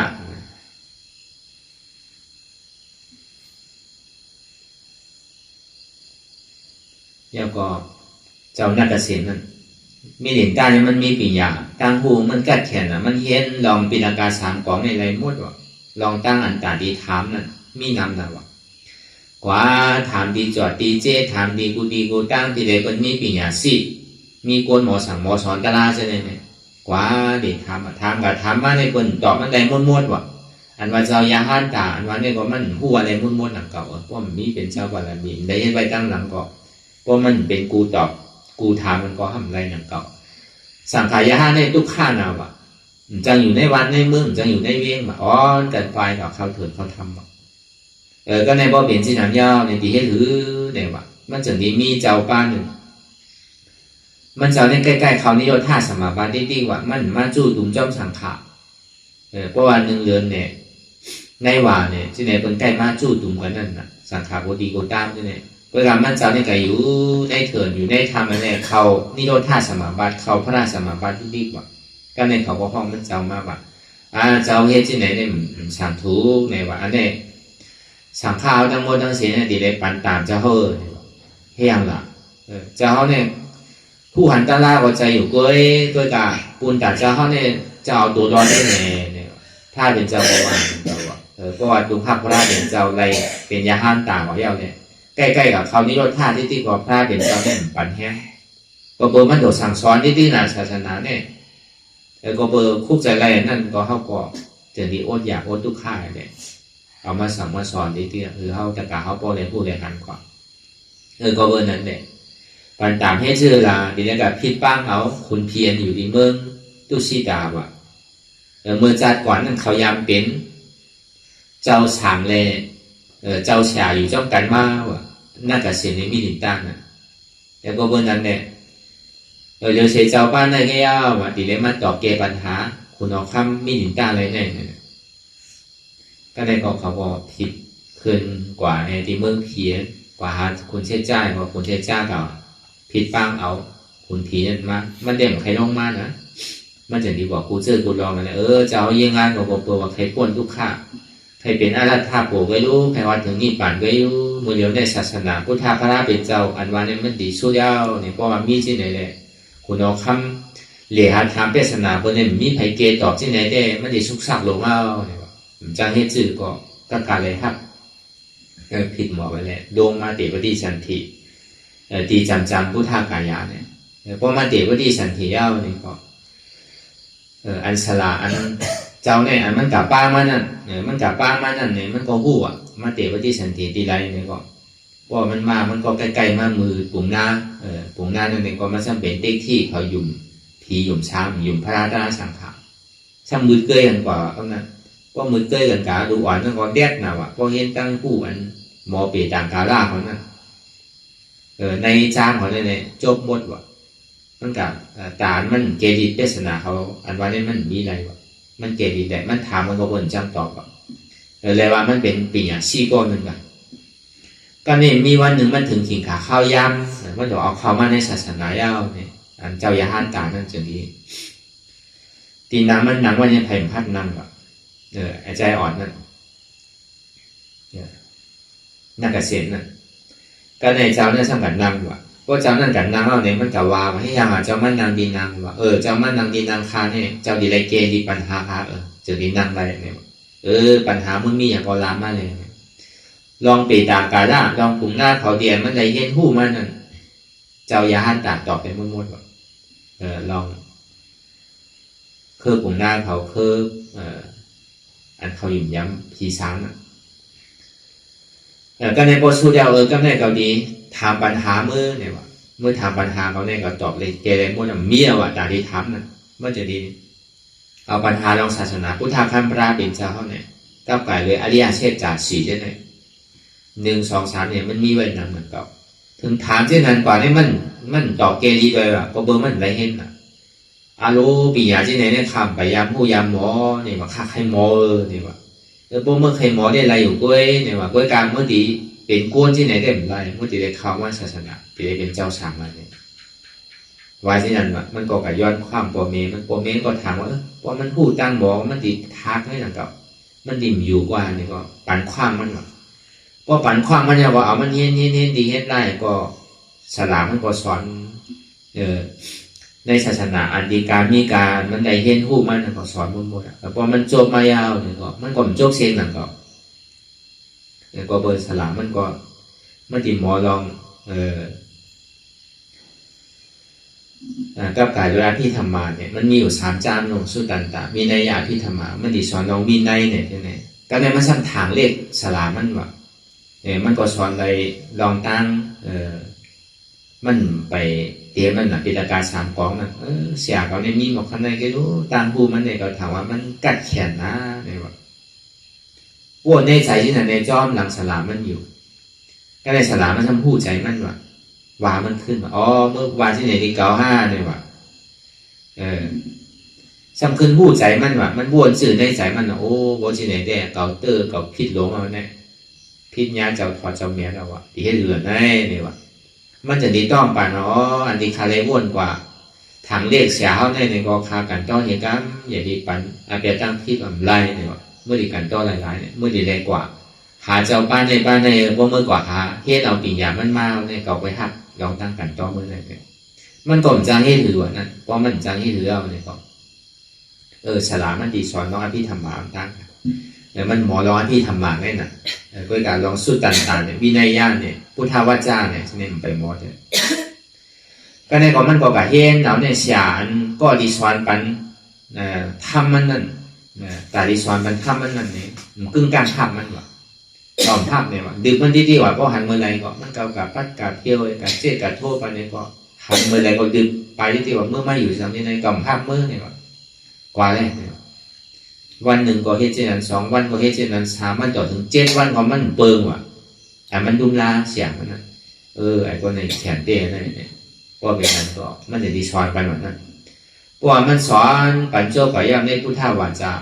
แล้วก็เจ้าน่ากระสิงนั้นมีเด่นตาเนี่ยมันมีปิญญาตั้งหูมันกัดแขนมันเห็นลองปีนากา3 กองในไรหมดวะลองตั้งอันตาดีถามนั่นมีนำนะวะกว่าถามดีจอดดีเจถามดีกูตั้งที่ใดเป็นมีปิญญาสิมีกวนหมอสั่งหมอสอนตลาใช่ไหมกว่าเด็กถามกับถามมาในคนตอบมันได้ม้วนวะอันว่าเจ้ายาห้านตาอันว่าเนี่ยก็มันหัวอะไรม้วนหลังเก่าเพราะมันมีเป็นเจ้าบารมีได้ให้ไว้ตั้งหลังก็เพราะมันเป็นกูตอบกูถามมันก็ทำไรหลังเก่าสังขารยาห้าในทุกข้านะวะจังอยู่ในวันในเมืองจังอยู่ในเวียงมากันไฟกับเขาเถิดเขาทำก็ในบ่อเปลี่ยนสินามยาวในที่ให้ถือเนี่ยวะมันจะมีเจ้าป้านหนึ่ง มันเจ้าเนี่ยใกล้ๆเขานิโรธาสมาบัติที่ว่ามันมาจู่ดุมจ้อมสังขารเพราะว่าหนึ่งเดือนเนี่ยในว่าเนี่ยที่ไหนเป็นใกล้มาจู่ดุมกันนั่นน่ะสังขารโบดีโกตามที่ไหนเวลามันเจ้าเนี่ยก็อยู่ในเถินอยู่ในธรรมเนี่ยเขานิโรธาสมาบัติเขาพระราชสมาบัติที่ดีกว่าก็ในเขาก็ห้องมันเจ้ามาว่าเจ้าเฮ็ดที่ไหนเนี่ยสังถูกในว่าอันนี้สังขารทั้งหมดทั้งสิ้นเนี่ยดีเลยปันตามเจ้าเฮ้เฮียงล่ะเจ้าเนี่ยผู้หันตาลาก็ใจอยู่ด้วยกาปูนตาเจ้าเนี่ยจะเอาตัวรอดได้เนี่ยถ้าเป็นเจ้าก็ว่าเจ้าก็ว่าดูภาพพระเป็นเจ้าอะไรเป็นยาห้ามต่างของเจ้าเนี่ยใกล้ๆกับเขานี่รถท่าที่ก็พระเป็นเจ้าเนี่ยปันแห้งก็เบอร์มันโดดสั่งสอนที่นาศาสนาเนี่ยก็เบอร์คุกใจอะไรนั่นก็เขาก็จะดีอดอยากอดทุกข่ายเนี่ยเอามาสั่งมาสอนที่เขาจะกล่าวเขาโปรเลยพูดเลยหันก่อนก็เบอร์นั้นเนี่ยปันตามให้ชื่อลาดีแล้วกับพิษป้างเอาคุณเพียรอยู่ที่เมืองตุชิดาวะเมื่อจัดก่อนนั้นเขายามเป็นเจ้าสามเลยเจ้าชาอยู่จ้องกันมากว่ะน่าจะเสียในมิลินตั้งนะแล้วก็เบอร์นั้นเนี่ยเดี๋ยวเสียเจ้าบ้านได้แค่ย่าว่ะดีเลยมาตอบเกปัญหาคุณเอาคำมิลินตั้งอะไรเนี่ยก็ได้ก็เขาบอกผิดขึ้นกว่าในที่เมืองเพียรกว่าคุณเชื่อใจกว่าคุณเชื่อใจเก่าผิดฟังเอาคุณผีนั่นมามันเด่นใครลงมานะมันจะดีบอกกูเจอกูลองอะไรจะเอายังงานกับตัวว่าใครป้นทุกข้าใครเป็นอาราธาโปไว้รู้ใครวัดถึงนี่ป่านไว้รู้มือเดียวในศาสนาพุทธาพระเป็นเจ้าอันวันนี้มันดีสู้ยาวเนี่ยเพราะว่ามีที่ไหนเลยคุณเอาคำเหลี่ยหาถามเปศนาคนนี้มีไผเกตอบที่ไหนได้มันดีสุกสักลงเอาเนี่ยจังให้จื่อก็การเลยครับผิดหมอไปเลยดวงมาเตปฏิสันติตีจำพุทธากายะเนี่ยเพราะมาเตปฏิสันติเย้าเนี่ยก็อันสละอันเจ้าเนี่ยอันมันกับป้ามันนั่นมันกับป้ามันนั่นเนี่ยมันก็หู้อ่ะมาเตปฏิสันติตีไรเนี่ยก็ว่ามันมามันก็ใกล้ๆมามือปุ่งหน้าปุ่งหน้านั่นเองก็มาซ้ำเป็นเต็กที่เขายุ่มผียุ่มช้างยุ่มพระราชสังขารช่างมือเกยกันกว่าเขานั้นว่ามือเกยกันกาดูอ่อนนั่นก็แดดหนาวอ่ะพอเห็นตั้งผู้อันหมอเปียจางกาล่าเขานั้นในจานเขาเนี่ยจบหมดว่ะมันกับตามันเกดิเปสนาเขาอันว่าเนี่ยมันมีอะไรวะมันเกดิแต่มันถามมันก็บนจำตอบว่ะเลยว่ามันเป็นปีอ่ะซี่ก้อนหนึ่งกันก็นี่มีวันหนึ่งมันถึงขิงขาข้าวยำมันจะเอาเข้ามาในศาสนาเย้าเนี่ยอันเจ้ายาฮันตานั่นจะดีตีน้ำมันนังวันนี้ไผ่พัดนั่งว่ะไอ้ใจอ่อนนั่นนักเกษตรนั่นก็ในเจ้าเนี่ยสำคัญนางว่ะก็เจ้านั่นกันนางเราเนี่ยมันกับว่าให้ยังเจ้ามันนางดีนางว่ะเจ้ามันนางดีนางคาเนี่ยเจ้าดีไรเกดีปัญหาคาจะดีนางไรเนี่ยปัญหามึงมีอย่างกอลามาเลยลองปีตากาด้าลองปุ่มหน้าเขาเดียนมันได้เห็นหู้มันนั่นเจ้ายาหันตากตอบไปมั่วๆว่ะลองคือปุ่มหน้าเขาคืออันเขาหยุ่มย้ำพีซ้ำน่ะก็ในบทสุดเดียวก็ในเกาหลีถามปัญหาเมื่อถามปัญหาเขาเนี่ยก็ตอบเลยเกเรมั่วน่ะมีอะว่ะแต่ที่ถามน่ะเมื่อจะดีเอาปัญหาลองศาสนาพุทธคัมภีร์เป็นเจ้าเขาเนี่ยก้าวไก่เลยอริยเชษจ่าสีใช่ไหม1 2 3เนี่ยมันมีไว้นำเหมือนกับถึงถามเช่นนั้นกว่านี่มันตอบเกดีเลยว่ะก็เบอร์มันไรเห็นน่ะอาโลปียาที่ไหนเนี่ยคำไปยามผู้ยามหมอเนี่ยว่าค่าใครหมอเนี่ยว่าพวกเมื่อใครหมอได้ไรอยู่ก้วยเนี่ยว่าก้วยกลางเมื่อดีเป็นก้นที่ไหนได้ไรเมื่อดีได้เข้าว่าศาสนาเป็นเจ้าสามมาเนี่ยว่าที่นั่นว่ะมันก็กับย้อนความปอเมมันปอเมก็ถามว่าว่ามันพูดตั้งบอกมันติดทักให้หนังกับมันดิ่มอยู่กว่านี่ก็ปันความมันว่ะพอปันความมันเนี่ยว่าเอามันเห็นดีเห็นได้ก็สลามมันก็สอนในศาสนาอันดีการมีการมันได้เห็นหู้มันก็สอนหมดแต่พอมันจบมายาวเนี่ยก็มันก็มันจบเสียงหนังก็เบอร์สลามมันก็มันติหมอลองกับการเวลาที่ทำมาเนี่ยมันมีอยู่3 จานลงสุตันตามีนัยยะที่ทำมามันดีสอนลองวินัยเนี่ยใช่ไหมก็ในมันสั่งถางเลขสลามมันว่ามันก็สอนอะไรลองตั้งมันไปเดี๋ยวมันเป็นอาการ3 กองนะเสียเขาเนี่ยมีหมอกข้างในก็รู้ตามผู้มันเนี่ยก็ถามว่ามันกัดแขนนะเนี่ยว่าในใจที่ไหนในจอมหลังสลามมันอยู่ก็ในสลามมันทำผู้ใจมันว่า วามันขึ้นมาอ๋อเมื่อวานที่ไหนที่95เนี่ยว่ะสำคัญบู้ใจมันว่ะมันบ้วนสื่อในใจมันโอ้บ่ที่ไหนแต่เก่าเตอร์เก่าผิดหลงเอาเนี่ยผิดญาเจ้าพอเจ้าเมียแล้วว่ะที่ให้เหลือได้เนี่ยว่ะมันจะดีต้องป่ะเนาะอันที่คาเลม่วนกว่าถังเลขเสียเขาในก็คากันต้อนเหตุการณ์อย่าดีปันอาเปียตั้งผิดอำไรเนี่ยว่ะเมื่อดีกันต้อนหลายๆเนี่ยเมื่อดีแรงกว่าหาเจ้าบ้านในว่าเมื่อกว่าหาเฮ็ดเอาปิญญามันมาเนี่ยเก่าไปหักลองตั้งกันต้อนเมื่อไหร่เนี่ยมันก็จางเฮ็ดถือว่านั่นเพราะมันจางเฮ็ดถือเอาเนี่ยก็ฉลาดมันดีสอนน้องอภิธรรมะตั้งแล้วมันหมอร้องอภิธรรมะได้น่ะด้วยการลองสู้ต่างๆเนี่ยวินัยญาณเนี่ยพุทธวจาเนี่ยนี่มันไปหมดเนี่ยก็ในก่อนมันก็กะเห็นเอาเนี่ยเสียอันก็ดีสอนปันทำมันนั่นแต่ดีสอนปันทำมันนั่นเนี่ยกึ่งกลางทำมันว่ะตอมทับเนี่ยว่ะดื่มมันดีๆว่ะก็หันเมื่อไรก็มันเก่ากับปัดกับเที่ยวกับเจ๊กับโทษไปเนี่ยก็หันเมื่อไรก็ดื่มไปที่ว่าเมื่อไม่อยู่สังในกล่อมภาพเมื่อเนี่ยว่ะกว่าเลยเนี่ยวันหนึ่งก็เฮ็ดเช่นนั้น2 วันก็เฮ็ดเช่นนั้น3 วันต่อถึง7 วันของมันเปิงว่ะแต่มันดุมลาเสียงมันนะไอ้คนในแขนเต้นั่นเนี่ยพอเป็นนั้นก็มันจะดีสอนไปหมดนั้นเพราะว่ามันสอนปัญโจก็ย่ำในพุทธวาจา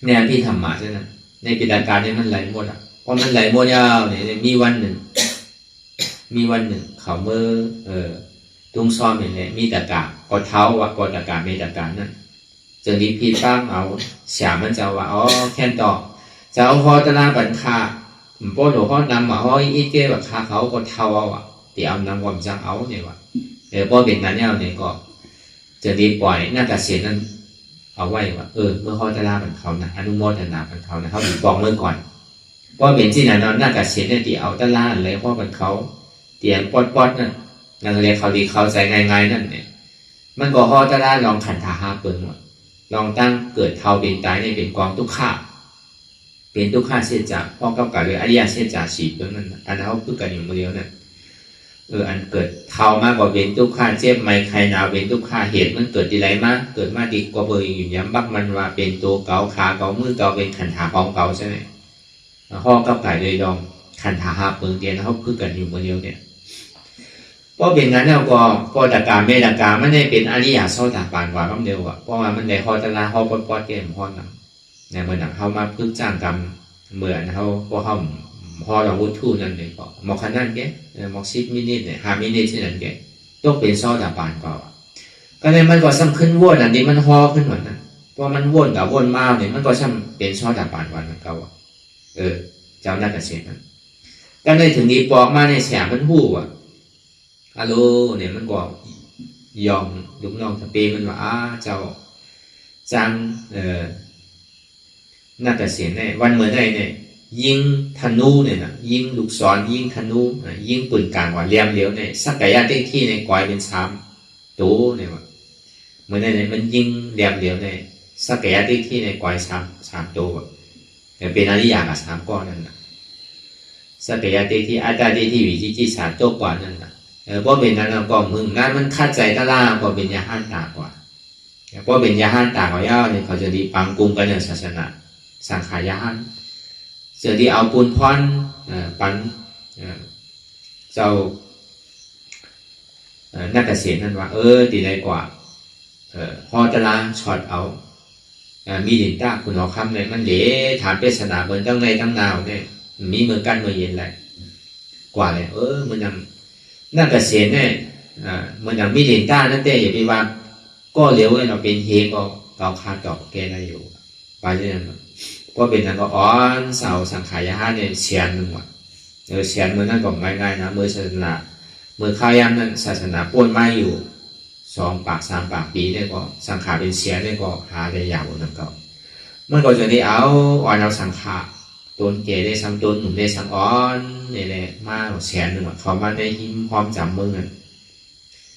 ในอภิธรรมะใช่ไหมในปิฎกการเนี่ยมันไหลหมดอ่ะพอมันไหลหมดยาวเนี่ยมีวันหนึ่งเขาเมื่อตุ้งซ้อมอย่างนี้มีตะกะก็เท้าว่ากอตะกะเมตะกะนั่นจึงดีพีตั้งเอาเสียมันจะว่าอ๋อแค่ต่อจะเอาพอตะลาบันคาป้อนหัวข้อนำมาห้อยอีเก้แบบคาเขาก็เท้าเอาอ่ะที่เอานำความจังเอาเนี่ยว่ะป้อเป็นนั้นเนี่ยก็จะดีปล่อยน่าจะเสียนั่นเอาไว้ว่าเมื่อเขาตะลาบันเขานะอนุโมทนาบันเขานะเขาดีบอกเมื่อก่อนป้อเป็นที่นั้นน่าจะเสียเนี่ยที่เอาตะลาเลยเพราะบันเขาเตรียมปอดนั่นนั่นเรียกเขาดีเขาใจง่ายๆนั่นเนี่ยมันก็เขาตะลาลองขันธาหาเปิดหมดลองตั้งเกิดเท่าเป็นตายในเป็นกองทุกข้าเป็นทุกข้าเสียจากพ่อเก้ากันเลยอริยเสียจากสีตัวนั้นอันนั้นเขาพูดกันอยู่เมื่อเดียวนั่นอันเกิดเท่ามากกว่าเป็นทุกข้าเจ็บไม่ใครหนาวเป็นทุกข้าเหตุมันเกิดดีไรมากเกิดมาดีกว่าเบอร์อยู่ย้ำบักมันว่าเป็นตัวเก่าขาเก่ามือเก่าเป็นขันธาของเก่าใช่ไหมพ่อเก้ากันเลยลองขันธาหาเปิงเตียนเขาพูดกันอยู่เมื่อเดียวเนี่ยเพราะเป็นงั้นแล้วก็พอตะการเมตการไม่ได้เป็นอริยสัจตาปานกว่าก็เดียวอ่ะเพราะว่ามันได้พอตะลาเขาปอดเกมพอนำเนี่ยเหมือนเขามาพึ่งจ้างกรรมเหมือนเขาพอเขาพอเราวุฒินั่นเลยก็มอกขนาดแกมอก10 มินิเนี่ย5 มินิที่นั่นแกต้องเป็นซอตาปานกว่าก็เลยมันก็ซ้ำขึ้นวนอันนี้มันฮอขึ้นเหมือนนั้นเพราะมันวนกับวนมาเนี่ยมันก็ซ้ำเป็นซอตาปานกว่านั่นเขาเจ้าหน้าเกษตรนั้นก็เลยถึงนี้ปอกมาในแสงมันหู้อ่ะฮัลโหลเนี่ยมันก็ยอมลูกน้องสเปมันว่าเจ้าจังน่าจะเสียแน่วันเมื่อไรเนี่ยยิงธนูเนี่ยนะยิงลูกศรยิงธนูยิงปืนกลางว่าเลี้ยมเลี้ยวเนี่ยสักกายะได้ที่ในกอยเป็น3 ตัวเนี่ยว่าเมื่อไรเนี่ยมันยิงเลี้ยมเลี้ยวเนี่ยสักกายะได้ที่ในกอย3 ตัวแต่เป็นอริยะกับ3 ก้อนนั่นนะสักกายะได้ที่อาตาได้ที่วิจิจิ3 ตัวก่อนนั่นนะเพราะเป็นนั้นเราก็มึงงานมันคัดใจตะล่าเพราะเป็นยาห้านตากว่าเพราะเป็นยาห้านตากว่าย่าเนี่ยเขาจะดีปังกุมกันอย่างศาสนาสังขายาห้านจะดีเอาปูนพรปันเจ้านักเกษตรนั่นว่าดีเลยกว่าพอตะลาช็อตเอามีดินตาคุณหอคำเลยมันเหล่ถามเปศนาเบิร์นตั้งในตั้งนาวเนี่ยมีเมืองกันเมืองเย็นเลยกว่าเลยมันยังนักเกษตรเนี่ยมันอย่างมิลินต้านั่นเต้อย่าไปว่าก็เลี้ยวเราเป็นเฮก็เกาคาดอกแกได้อยู่ไปเรื่อยๆก็เป็นนั้นก็เสาสังขายาเนี่ยเชียนหนึ่งว่ะเชียนเมื่อนั้นก็ง่ายๆนะเมื่อศาสนาเมื่อข้าวยามนั้นศาสนาป้วนไม้อยู่2 ปาก 3 ปากปีเนี่ยก็สังขารเป็นเชียนเนี่ยก็หาได้ยาวนั่นก็มันก็จะได้เอาสังขารต้นเกได้ซ้ำต้นหนุ่มได้ซ้ำนี่แหละมาแสนหนึ่งเขามาได้หิมพร้อมจำมือกัน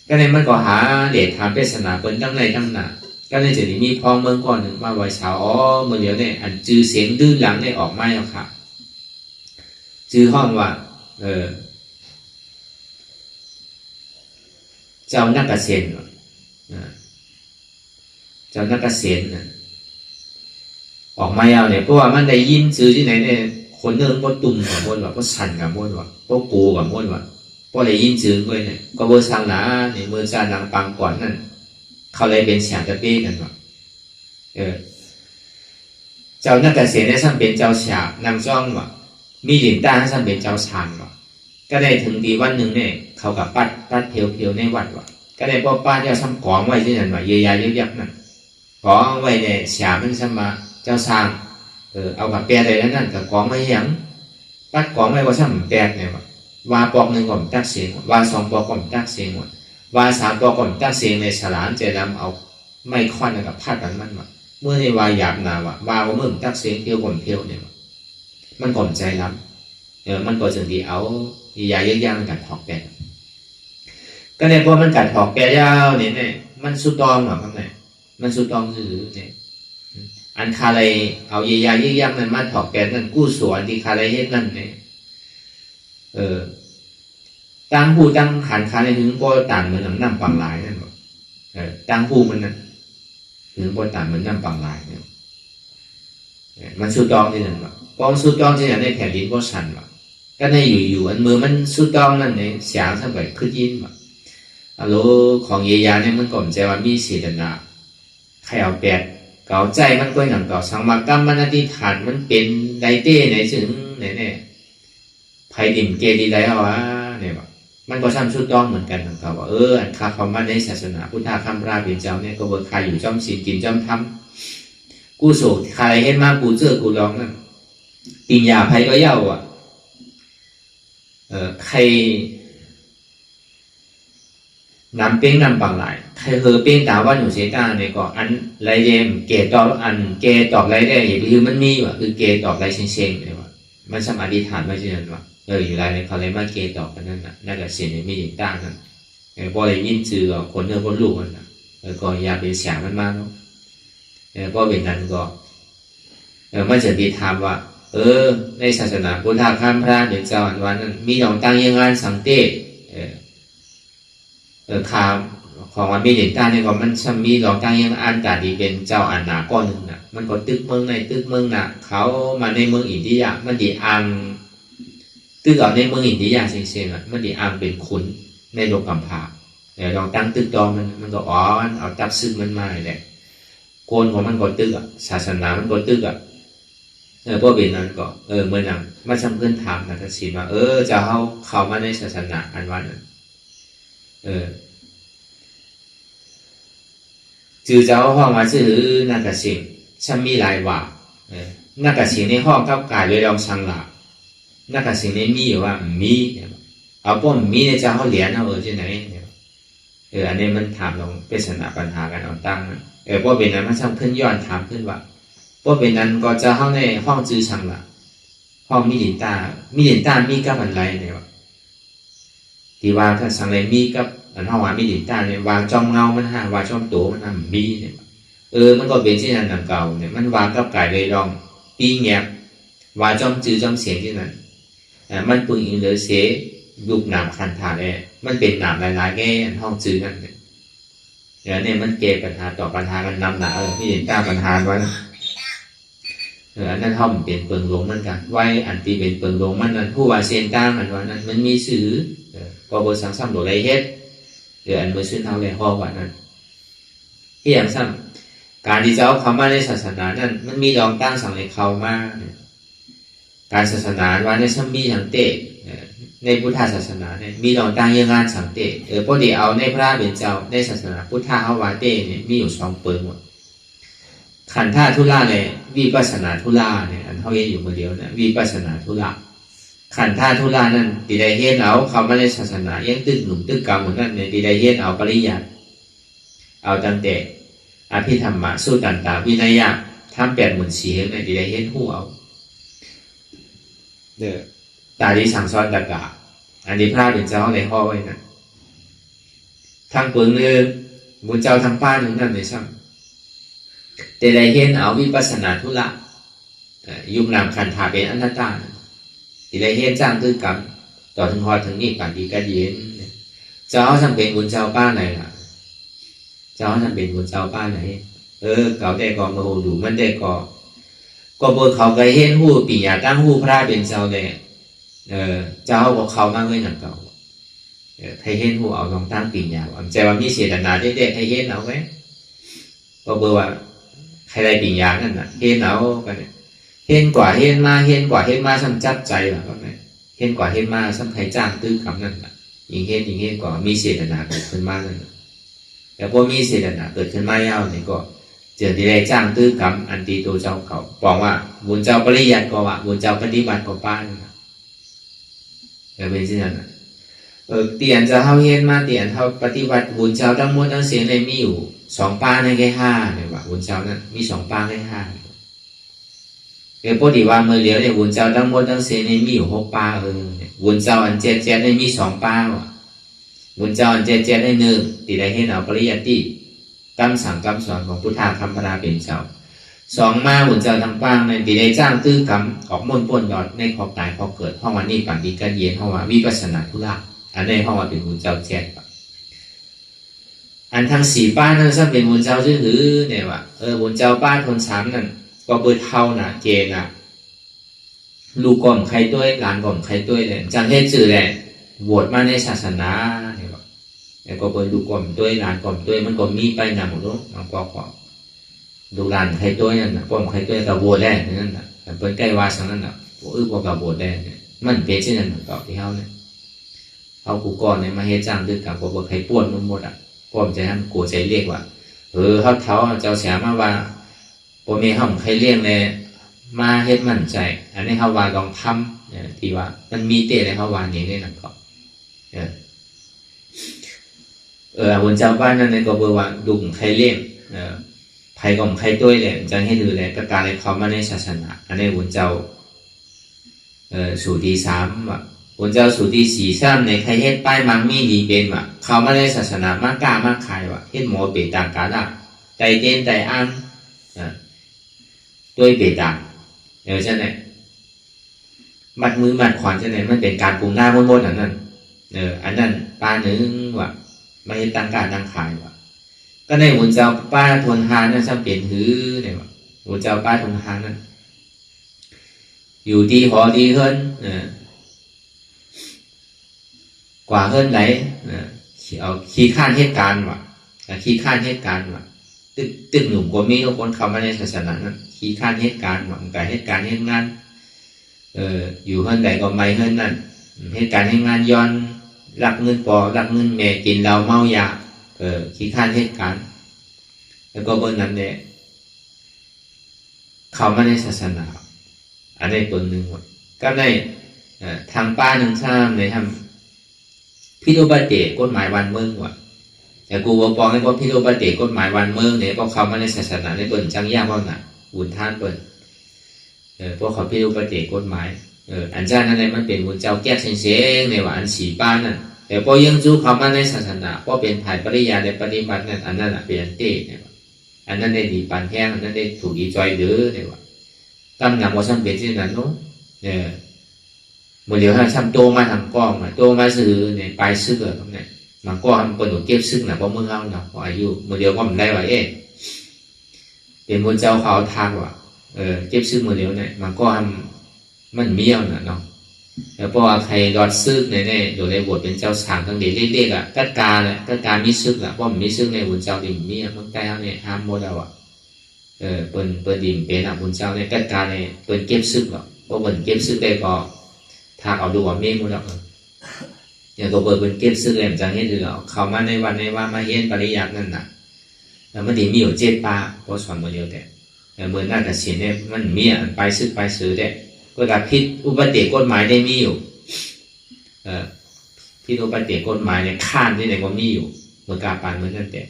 ก็เลยมันก็หาเดชถามเปศนาเปิ้นตั้งในตั้งหนาก็เลยจะมีพอเมืองก่อนหนึ่งมาไว้เช้าเมื่อเดียวเนี่ยอันจือเสียงดื้อหลังได้ออกมาแล้วค่ะจือห้องว่าเจ้านักเกษตรเจ้านักเกษตรออกมาแล้วเนี่ยเพราะว่ามันได้ยินซื้อที่ไหนเนี่ยคนเนิ่งก็ตุ่มกับมดว่าก็สั่นกับมดว่าก็ปูกับมดว่า พอได้ยินจืงไว้เนี่ยก็เบอร์สังหนาเนี่ยเมื่อจานังปังก่อนนั่นเขาเลยเป็นเสียงตะเป้กันว่าเจ้านักเกษตรได้สั่งเป็นเจ้าฉาบนางจ้องว่ามีหลินต้าให้สั่งเป็นเจ้าชานว่าก็ได้ถึงดีวันหนึ่งเนี่ยเขากับปัดเพียวๆในวัดว่าก็ได้ป้าเจ้าซ้ำของไว้ที่นั่นว่าเยียยาเยักนั่นของไว้เนี่ยฉาบมันซ้ำมาเจ้าชานเอากับแปรใดนั่นกับของไว้ยังปัดของไว้ก็ซ้ำแปรเนี่ยว่าปอกหนึ่งก่อนตักเสียงว่าสองปอกก่อนตักเสียงว่าสามปอกก่อนตักเสียงในฉลามจะนำเอาไม่ค่อนกับพัดกันมันว่าเมื่อในวาหยาบนาว่าเมื่อตักเสียงเที่ยวก่อนเที่ยวเนี่ยมันก่อนใจล้ำมันก็จึงดีเอายาย่างมันกัดถอกแปดก็ในพอมันกัดถอกแปดยาวเนี่ยมันสุดตองหรอครับเนี่ยมันสุดตองหรือเนี่ยอันคาอะไรเอายาย่างมันมาถอกแปดนั่นกู้สวนที่คาอะไรเฮ็ดนั่นเนี่ยตั้งผู้ตั้งหันคาในถึงก็ต่างเหมือนน้ำปังลายนั่นหรอตั้งผู้มันนั่นถึงก็ต่างเหมือนน้ำปังลายเนี่ยมันสุดตองที่นั่นหรอพอสุดตองที่นั่นในแผ่นดินก็สั่นหรอก็ในอยู่อันมือมันสุดตองนั่นเนี่ยเสียงสักแบบขึ้นยินหรอฮัลโหลของเยียาเนี่ยมันก่อมใจว่ามีศีลนาใครเอาแปดเก่าใจมันก็หนังต่อสังมากรรมมันอธิษฐานมันเป็นไดเต้ไหนถึงไหนเนี่ยไพ่ดิมเกดีได้เอาวะเนี่ยมันก็ซ้ำชุดต้องเหมือนกันนะครับว่าอันคาคำว่าในศาสนาพุทธะคำราเป็นเจ้าเนี่ยก็เบิกใครอยู่จ้อมศีลกินจ้อมทำกูโศกใครเห็นมากูเจอกูร้องนั่นปิญญาไพ่ก็เย่าอ่ะใครนำเป้งนำปังหลายใครเป้งตาว่าหนูเสียตาเนี่ยก็อันไรเดมเกตอบอันเกตอบไรได้อย่างคือมันมีว่ะคือเกตอบไรเชงเลยว่ะมันสมาธิฐานไม่ใช่นั่นว่ะอยู่ไรในเขาเลยมาเกตอบกันนั่นน่ะน่าจะเสียในมีอย่างต้านั่นพอได้ยินชื่อคนเนื้อคนลูกมันน่ะก็อยากเป็นเสียงมันมากเนาะพอเป็นนั้นก็มันจะดีถามว่าในศาสนาพุทธะข้ามพระเดี๋ยวเจ้าอันวันนั้นมีหนองตั้งยังงานสังเกตข่าวของวันมีเด่นต้าเนี่ยก็มันซ้ำมีหนองตั้งยังอันกาดีเป็นเจ้าอันหนาก้อนหนึ่งน่ะมันก็ตึกเมืองในตึกเมืองน่ะเขามาในเมืองอินเดียมันดีอังตึกเอาในเมืองอินเดียเชียงๆอ่ะมันดีอังเป็นขุนในโลกกำพร้าลองตั้งตึกดองมันก็เอาจับซึ่งมันมาเลยโกนของมันก็ตึกอ่ะศาสนามันก็ตึกอ่ะพวกเป็นนั้นก็เมื่อนั้นมาจำเพื่อนถามนะทัศน์ว่าจะเข้ามาในศาสนาอันวันนั้นจือเจ้าห้องมาชื่อนักสิงฉันมีหลายว่านักสิงในห้องกับกายเลยลองสังหละนักสิงในมีว่ามีเอาป้อมมีในเจ้าเขาเหรียญเอาที่ไหนอันนี้มันถามลงเป็นศาสนาปัญหากันเอาตั้งพวกเป็นนั้นมันจำเพื่อนย้อนถามเพื่อนว่าพวกเป็นนั้นก็จะเข้าในห้องจือสังละห้องมีหลินตามีกับอะไรเนี่ยวะที่ว่าถ้าสังเลยมีกับอันห้องว่ามีหลินตาเนี่ยวางจ้องเงามันฮะวางจ้องโตมันมีเนี่ยมันก็เป็นที่นั่นดังเก่าเนี่ยมันวางกับกายเลยลองปีเงียบวางจ้องจือจ้องเสียงที่นั่นมันปึงอินเหลือเสียยุบหนามคันถาเลยมันเป็นหนามลายๆแง่อันห้องจือนั่นเนี่ยมันเกปัญหาต่อปัญหากันนำหนามีหลินตาปัญหาไว้อันนั้นเขาเป็นเปิงหลงเหมือนกันไว้อันที่เป็นเปิงหลงมันนั้นผู้ว่าเส้นตั้งอันว่านั้นมันมีสื่อพอบทสังสรรค์โดยไรเฮ็ดอันเมื่อซึ่งเท่าไรห้อว่านั้นที่อย่างซ้ำการที่จะเอาคำว่าในศาสนานั้นมันมีรองตั้งสั่งในเขามากการศาสนาว่าในซ้ำมีสังเตในพุทธศาสนาเนี่ยมีรองตั้งยังงานสังเตพอดีเอาในพระเป็นเจ้าในศาสนาพุทธเขาวาเตเนี่ยมีอยู่2เปิงหมดขันธาทุลาเนี่ยวิปัสสนาทุลาเนี่ยอันเขาเรียนอยู่มาเดียวนะวิปัสสนาทุลาขันธาทุลานั่นตีได้เฮ็ดเอาเขาไม่ได้ศาสนายังตึกหนุ่มตึกกรรมเหมือนกันเนี่ยตีได้เฮ็ดเอาปริยัติเอาตั้งแต่อภิธรรมะสู้ตันตาวินัยะทำ80,000สีเนี่ยตีได้เฮ็ดหูเอาตาดีสั่งสอนตะกะอันนี้พระเป็นเจ้าในข้อไว้นะทางเปิงนึงบุญเจ้าทางป้าหนึ่งนั่นเลยซ้ำแต่ได้เห็นเอาวิปัสสนาธุระยุบนามขันธาเป็นอนัตตาที่ได้เห็นจ้างตึกกรรมต่อถึงหอถึงนี่ปานดีก็เย็นเจ้าทำเป็นบุญเจ้าป้าไหนล่ะเจ้าทำเป็นบุญเจ้าป้าไหนเขาได้ก่อมาโหดูมันได้ก่อเบอร์เขาเคยเห็นหูปีญาตั้งหูพระเป็นเจ้าเลยเจ้าบอกเขามาเลยหนังเก่า ให้เห็นหูเอาลองตั้งปิ่นยาวใจว่ามีเสียดนาเด็กๆให้เห็นเอาไหมก็เบอร์ว่าใครได้ปิ่นยานั่นน่ะเห็นเอากันเนี่ยเห็นกว่าเห็นมาเห็นกว่าเห็นมาซ้ำจับใจแบบนั้นเห็นกว่าเห็นมาซ้ำใครจ้างตื้อคำนั่นน่ะยิ่งเห็นกว่ามีเสียดนาเกิดขึ้นมานั่นแต่พอมีเสียดนาเกิดขึ้นมาเย้าเนี่ยก็เจอที่ได้จ้างตื้อกรรมอันตีตัวเจ้าเขาบอกว่าบุญเจ้าปริยัติก็ว่าบุญเจ้าปฏิบัติก็ป้านนะแต่เป็นเช่นนั้นเตียนจะเข้าเฮ็ดมาเตียนเข้าปฏิบัติบุญเจ้าทั้งหมดทั้งเสียงในมีอยู่2ป้าในแค่5เนี่ยว่าบุญเจ้านั้นมี2ป้าแค่5เดี๋ยวพอดีว่าเมื่อเดียวเนี่ยบุญเจ้าทั้งหมดทั้งเสียงในมีอยู่6ป้าเนี่ยบุญเจ้าอันเจ็ดในมี2ป้าว่ะบุญเจ้าอันเจ็ดใน1ที่ได้เฮ็ดเอาปริยัติคำสั่งคำสอนของพุทธาคำพนาเป็นเจ้า2มาบุญเจ้าทั้งป้างในที่ได้จ้างตื้อกรรมออกม่นป้นดอดในขอบตายขอบเกิดห้องวันนี้ปันดีกันเย็นห้องว่าวิปัสสนาธุระอันนี้ห้องว่าเป็นบุญเจ้าแจกอันทั้ง4ป้านั่นซ้ำเป็นบุญเจ้าชื่อหรือเนี่ยว่าบุญเจ้าป้าคน3นั่นก็เบิดเท่าน่ะเกณฑ์น่ะลูกก่อมใครด้วยหลานก่อมใครด้วยเลยจังเฮ็ดสื่อแหละโหวตมาในศาสนาเนี่ยว่าแต่ก็เบิดลูกก่อมด้วยหลานก่อมด้วยมันก็มีไปนำหมดมันก็ดูหลานใครด้วยนั่นน่ะก่อมใครด้วยกับโหวตได้นั่นน่ะแต่เปิ้นใกล้ว่าสังนั้นน่ะบ่กับโหวตได้มันเป็นเช่นนั้นต่อที่เฮาเนี่ยเอากูก่อนเนี่ยมาเฮ็ดจ้างดึกกับบ่ใครป่วนมันหมดอ่ะพร้อมใจนั้นกูใจเรียกว่าเฮาเจ้าเสียมาว่าบ่มีเฮาใครเลี้ยงแลมาเฮ็ดมั่นใจอันนี้เฮาว่าลองทำเนี่ยที่ว่ามันมีเตะเลยเฮาว่านี่ได้นั่นก็บุญเจ้าบ้านนั้นก็บ่ว่าดุใครเลี้ยงไผก็ใครต้วยแหละจังให้ดูแลประการให้เขามาในศาสนาอันนี้บุญเจ้าสูตรที่3ว่าบุญเจ้าสูตรที่4 3ในใครเฮ็ดป้ายมังมีดีเป็นว่าเขามาในศาสนามากล้ามากขายว่าเฮ็ดหมอเปต่างกาละใจเต้นใจอันด้วยเปต่างใช่ไหมมัดมือมัดขวานใช่ไหมมันเป็นการปรุงหน้าบนๆอันนั้นอันนั้นป้าหนึ่งว่าไม่เฮ็ดต่างกาต่างขายว่าก็ในบุญเจ้าป้าทนหานั่นซ้ำเปลี่ยนหือเนี่ยว่าบุญเจ้าป้าทนหานั่นอยู่ที่หอที่เฮิรนกว่าเฮิรนไหนเอาขี้ข้านเหตุการณ์ว่ะขี้ข้านเหตุการณ์ว่ะตึกหนุ่มก็มีทุกคนเข้ามาในศาสนานั้นขี้ข้านเหตุการณ์ว่ะแต่เหตุการณ์เหตุงานอยู่เฮิรนไหนก็ไม่เฮิรนนั่นเหตุการณ์เหตุงานย้อนรักเงินปอรักเงินแม่กินเหล้าเมายาขี้ข้านเหตุการณ์แล้วก็บนนั้นเนี่ยเข้ามาในศาสนาอันนี้ตัวหนึ่งก็ในทางป้าหนึ่งซ้ำในทำพิโรบเตกฎหมายวันเมืองว่ะแต่กูบอกปองให้ว่าพิโรบเตกฎหมายวันเมืองเนี่ยพวกเขามาในศาสนาในเปิ่นจังยากว่าน่ะบุญท่านเปิ่นพวกเขาพิโรบเตกฎหมายอันเจ้านั่นเลยมันเป็นบุญเจ้าแก้เสียงในว่าอัน4ป้านั่นแต่พอยังจู้เขามาในศาสนาพอเป็นถ่ายปริยาในปฏิบัตินั่นอันนั้นเป็นเต้เนี่ยอันนั้นได้ดีปานแห้งอันนั้นได้ถูกดีจอยเด้อเนี่ยว่าตั้งหนักว่าซ้ำเป็นเช่นนั้นเนาะเมื่อเดี๋ยวให้ซ้ำโตมาทางกล้องโตมาซื้อเนี่ยปลายซื้อตรงนี้มันก็ทำคนหนุ่มเก็บซึ้งนะเพราะเมื่อเขาเนาะพออายุเมื่อเดียวก็มันได้ว่าเป็นบุญเจ้าเขาทางว่าเก็บซึ้งเมื่อเดียวเนี่ยมันก็ทำมันเมี่ยวนะเนาะแล้วพอใครรอดซึ้งเนี่ยโดยในบทเป็นเจ้าสางทั้งเด็กเด็กอ่ะกัดการเลยกัดการมีซึ้งอ่ะเพราะมันมีซึ้งในบุญเจ้าดิ่งเมี่ยมันใกล้เขาเนี่ยห้ามโมดเอาอ่ะเปิดดิ่งเป็นบุญเจ้าเนี่ยกัดการเนี่ยเปิดเก็บซึ้งหรอกเพราะเปิดเก็บซึ้งได้ก็ทางเอาดูว่าเมี่ยหมดแล้วอย่างตัวเปิดเป็นเก็บซึ้งแหลมจังเฮ็ดหรอเขามาในวันในว่ามาเฮ็ดปริยัตินั่นน่ะแล้วมันดีมีอยู่7ป้าเพราะสอนมาเดียวแต่เมื่อหน้าตัดสินเนี่ยมันเมี่ยไปซึ้งไปซื้อได้ก็ดับพิษอุบัติเหตุกฎหมายได้มีอยู่พิษอุบัติเหตุกฎหมายเนี่ยข้ามที่ไหนก็มีอยู่เมื่อกาปานเหมือนกันแต่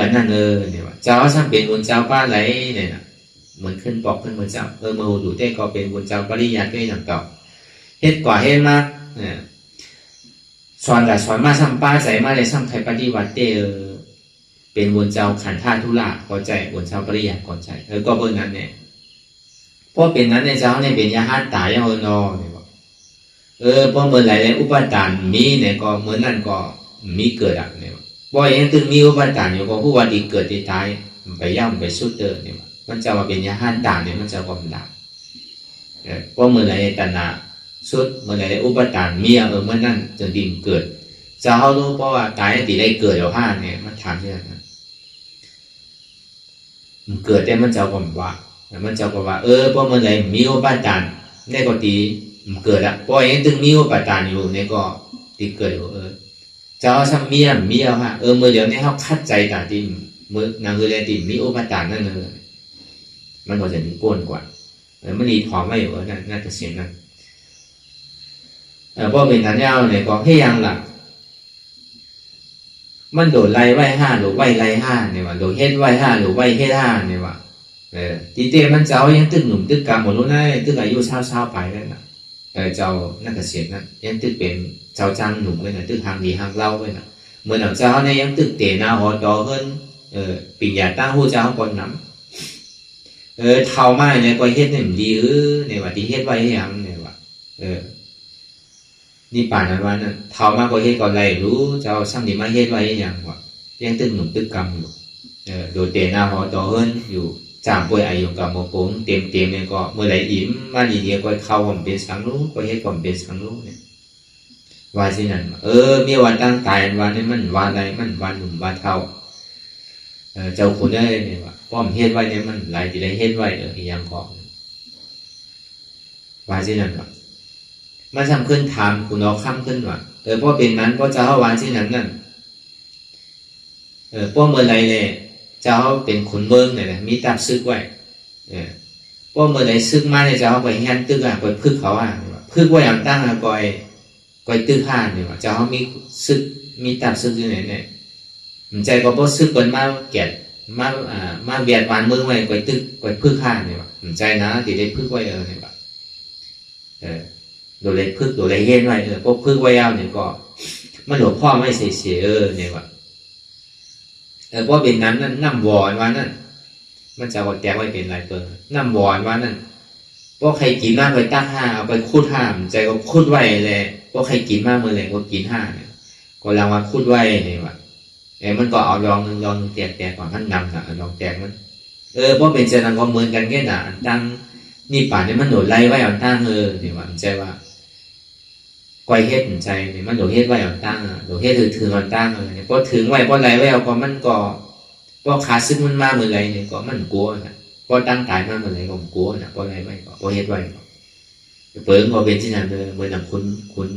อันนั้นเนี่ยว่าเจ้าซ้ำเป็นบุญเจ้าป้าไหลเนี่ยนะเหมือนขึ้นปอกขึ้นบุญเจ้ามาหูดูเต้ก็เป็นบุญเจ้าปริยัติก็อย่างเก่าเฮ็ดกว่าเฮ็ดมากสอนแต่สอนมาซ้ำป้าใส่มาเลยซ้ำไทยปฏิวัติเต้เป็นบุญเจ้าขันธ์ท่าธุระเข้าใจบุญเจ้าปริยัติเข้าใจก็เบอร์นั้นเนี่ยเพราะเป็นนั้นในเจ้าเนี่ยเป็นยาหัตตายยังนอเนี่ยบอกเพราะเมื่อไหร่ในอุปทานมีเนี่ยก็เหมือนนั่นก็มีเกิดอ่ะเนี่ยบ่อยยังตึงมีอุปทานอยู่ก็ผู้ว่าดีเกิดดีตายไปย่ำไปสุดเนี่ยมันจะมาเป็นยาหัตตาเนี่ยมันจะความดับเพราะเมื่อไหร่ในตัณหาสุดเมื่อไหร่ในอุปทานมีเมื่อนั้นจึงดิ่งเกิด จะเขารู้เพราะว่าตายตีได้เกิดเดี๋ยวห้าเนี่ยมันถามที่นั่นมันเกิดแต่มันเจ้าก็ว่ามันเจ้าก็ว่าเพราะมันไหนมีอุปาทานได้ก็ตีมันเกิดละเพราะยังตึงมีอุปาทานอยู่เนี่ยก็ตีเกิดอยู่เจ้าซ้ำมีเอาฮะเมื่อเดี๋ยวนี้เขาคัดใจต่างที่มือนางคืออะไรตีมีอุปาทานนั่นเลยมันก็จะถึงก้นกว่ามันดีพอไม่อยู่นั่นน่าจะเสียงนั่นเพราะเป็นทันยาวเนี่ยก็ให้ยังหลักมันโดดไล่ไหวห้าหรือไหวไล่ห้าเนี่ยว่าโดดเฮ็ดไหวห้าหรือไหวเฮ็ดห้าเนี่ยว่าทีเต้มันเจ้ายังตึกหนุ่มตึกกำหมดรู้นะตึกอายุเช้าไปนั่นน่ะเจ้าน่าจะเสียงนั่นยังตึกเป็นเจ้าจังหนุ่มเลยนะตึกหางดีหางเล่าเลยนะเหมือนเจ้าเนี่ยยังตึกเตะหน้าหอจอขึ้นปิ่งยาตั้งหูเจ้าก่อนน้ำเท่าไม้เนี่ยก็เฮ็ดเนี่ยดีเนี่ยว่าที่เฮ็ดไว้ยังเนี่ยว่านี่ป่านนั้นว่านั่นเท่ามากก็เฮ็ดก่อนไรรู้เจ้าซ้ำนี่มาเฮ็ดไว้ยังว่ายังตึกหนุ่มตึกกำอยู่โดยเตะหน้าหอจอขึ้นอยู่จามป่วยอายุกับโมโกงเต็มเนี่ยก็เมื่อไรอิ่มมาดีๆก็เข้าก่อนเป็นสังรู้ก็เฮ็ดก่อนเป็นสังรู้เนี่ยว่าสินั่นมีวันตั้งตายวันนี้มันวันอะไรมันวันหนุ่มวันเท่าเจ้าคนได้เนี่ยว่าป้อมเฮ็ดไว้เนี่ยมันหลายที่ได้เฮ็ดไว้อย่างก่อนว่าสินั่นว่ามันทำขึ้นถามคุณเอาค้ำขึ้นว่าเพราะเป็นนั้นเพราะเจ้าว่าสินั่นนั่นเพราะเมื่อไรเนี่ยเจ้าเป็นขุนเมืองเนี่ยนะมีตับซึกไว้เพราะเมื่อไรซึกมาเนี่ยเจ้าไปแฮนตึกไปพึกเขาพึกไว้อย่างตั้งก่อยตึกห้าเนี่ยว่าเจ้ามีซึกมีตับซึกอยู่ไหนเนี่ยมันใจก็เพราะซึกเป็นมาเกียรติมาเบียดวานเมืองไว้ก่อยตึกก่อยพึกห้าเนี่ยว่ามันใจนะที่ได้พึกไว้เนี่ยว่าโดยเลยพึกโดยเลยเฮ็ดไว้เพราะพึกไว้ยาวเนี่ยก็มันหลวงพ่อไม่เสียเนี่ยว่าเพราะเป็นนั้นน้ำวอนว่านั่นมันจะเอาแจกไว้เป็นลายเปิงน้ำวอนว่านั่นเพราะใครกินมากไปตั้งห้าเอาไปคูดห้าใจก็คูดไว้เลยเพราะใครกินมากเมื่อไรก็กินห้าเนี่ยก็รางวัลคูดไว้เนี่ยว่ามันก็เอาลองแจกก่อนมันนำนะลองแจกมันเพราะเป็นเจนังก็เหมือนกันแค่หนาตั้งนี่ป่านเนี่ยมันโดดไล่ไว้เอาตั้งเนี่ยว่าใจว่าก้อยเฮ็ดใจเนี่ยมันโดดเฮ็ดไว้เอาตั้งโดดเฮ็ดถือมันตั้งเนี่ยเพราะถึงไว้เพราะไรไว้เอาก็มันก็เพราะขาซึกมันมาเมื่อไรเนี่ยก็มันกลัวนะเพราะตั้งตายมาเมื่อไรก็กลัวนะเพราะไรไว้ก็เพราะเฮ็ดไว้เปิงก็เป็นที่นั่นเลยเหมือนอย่างคุณ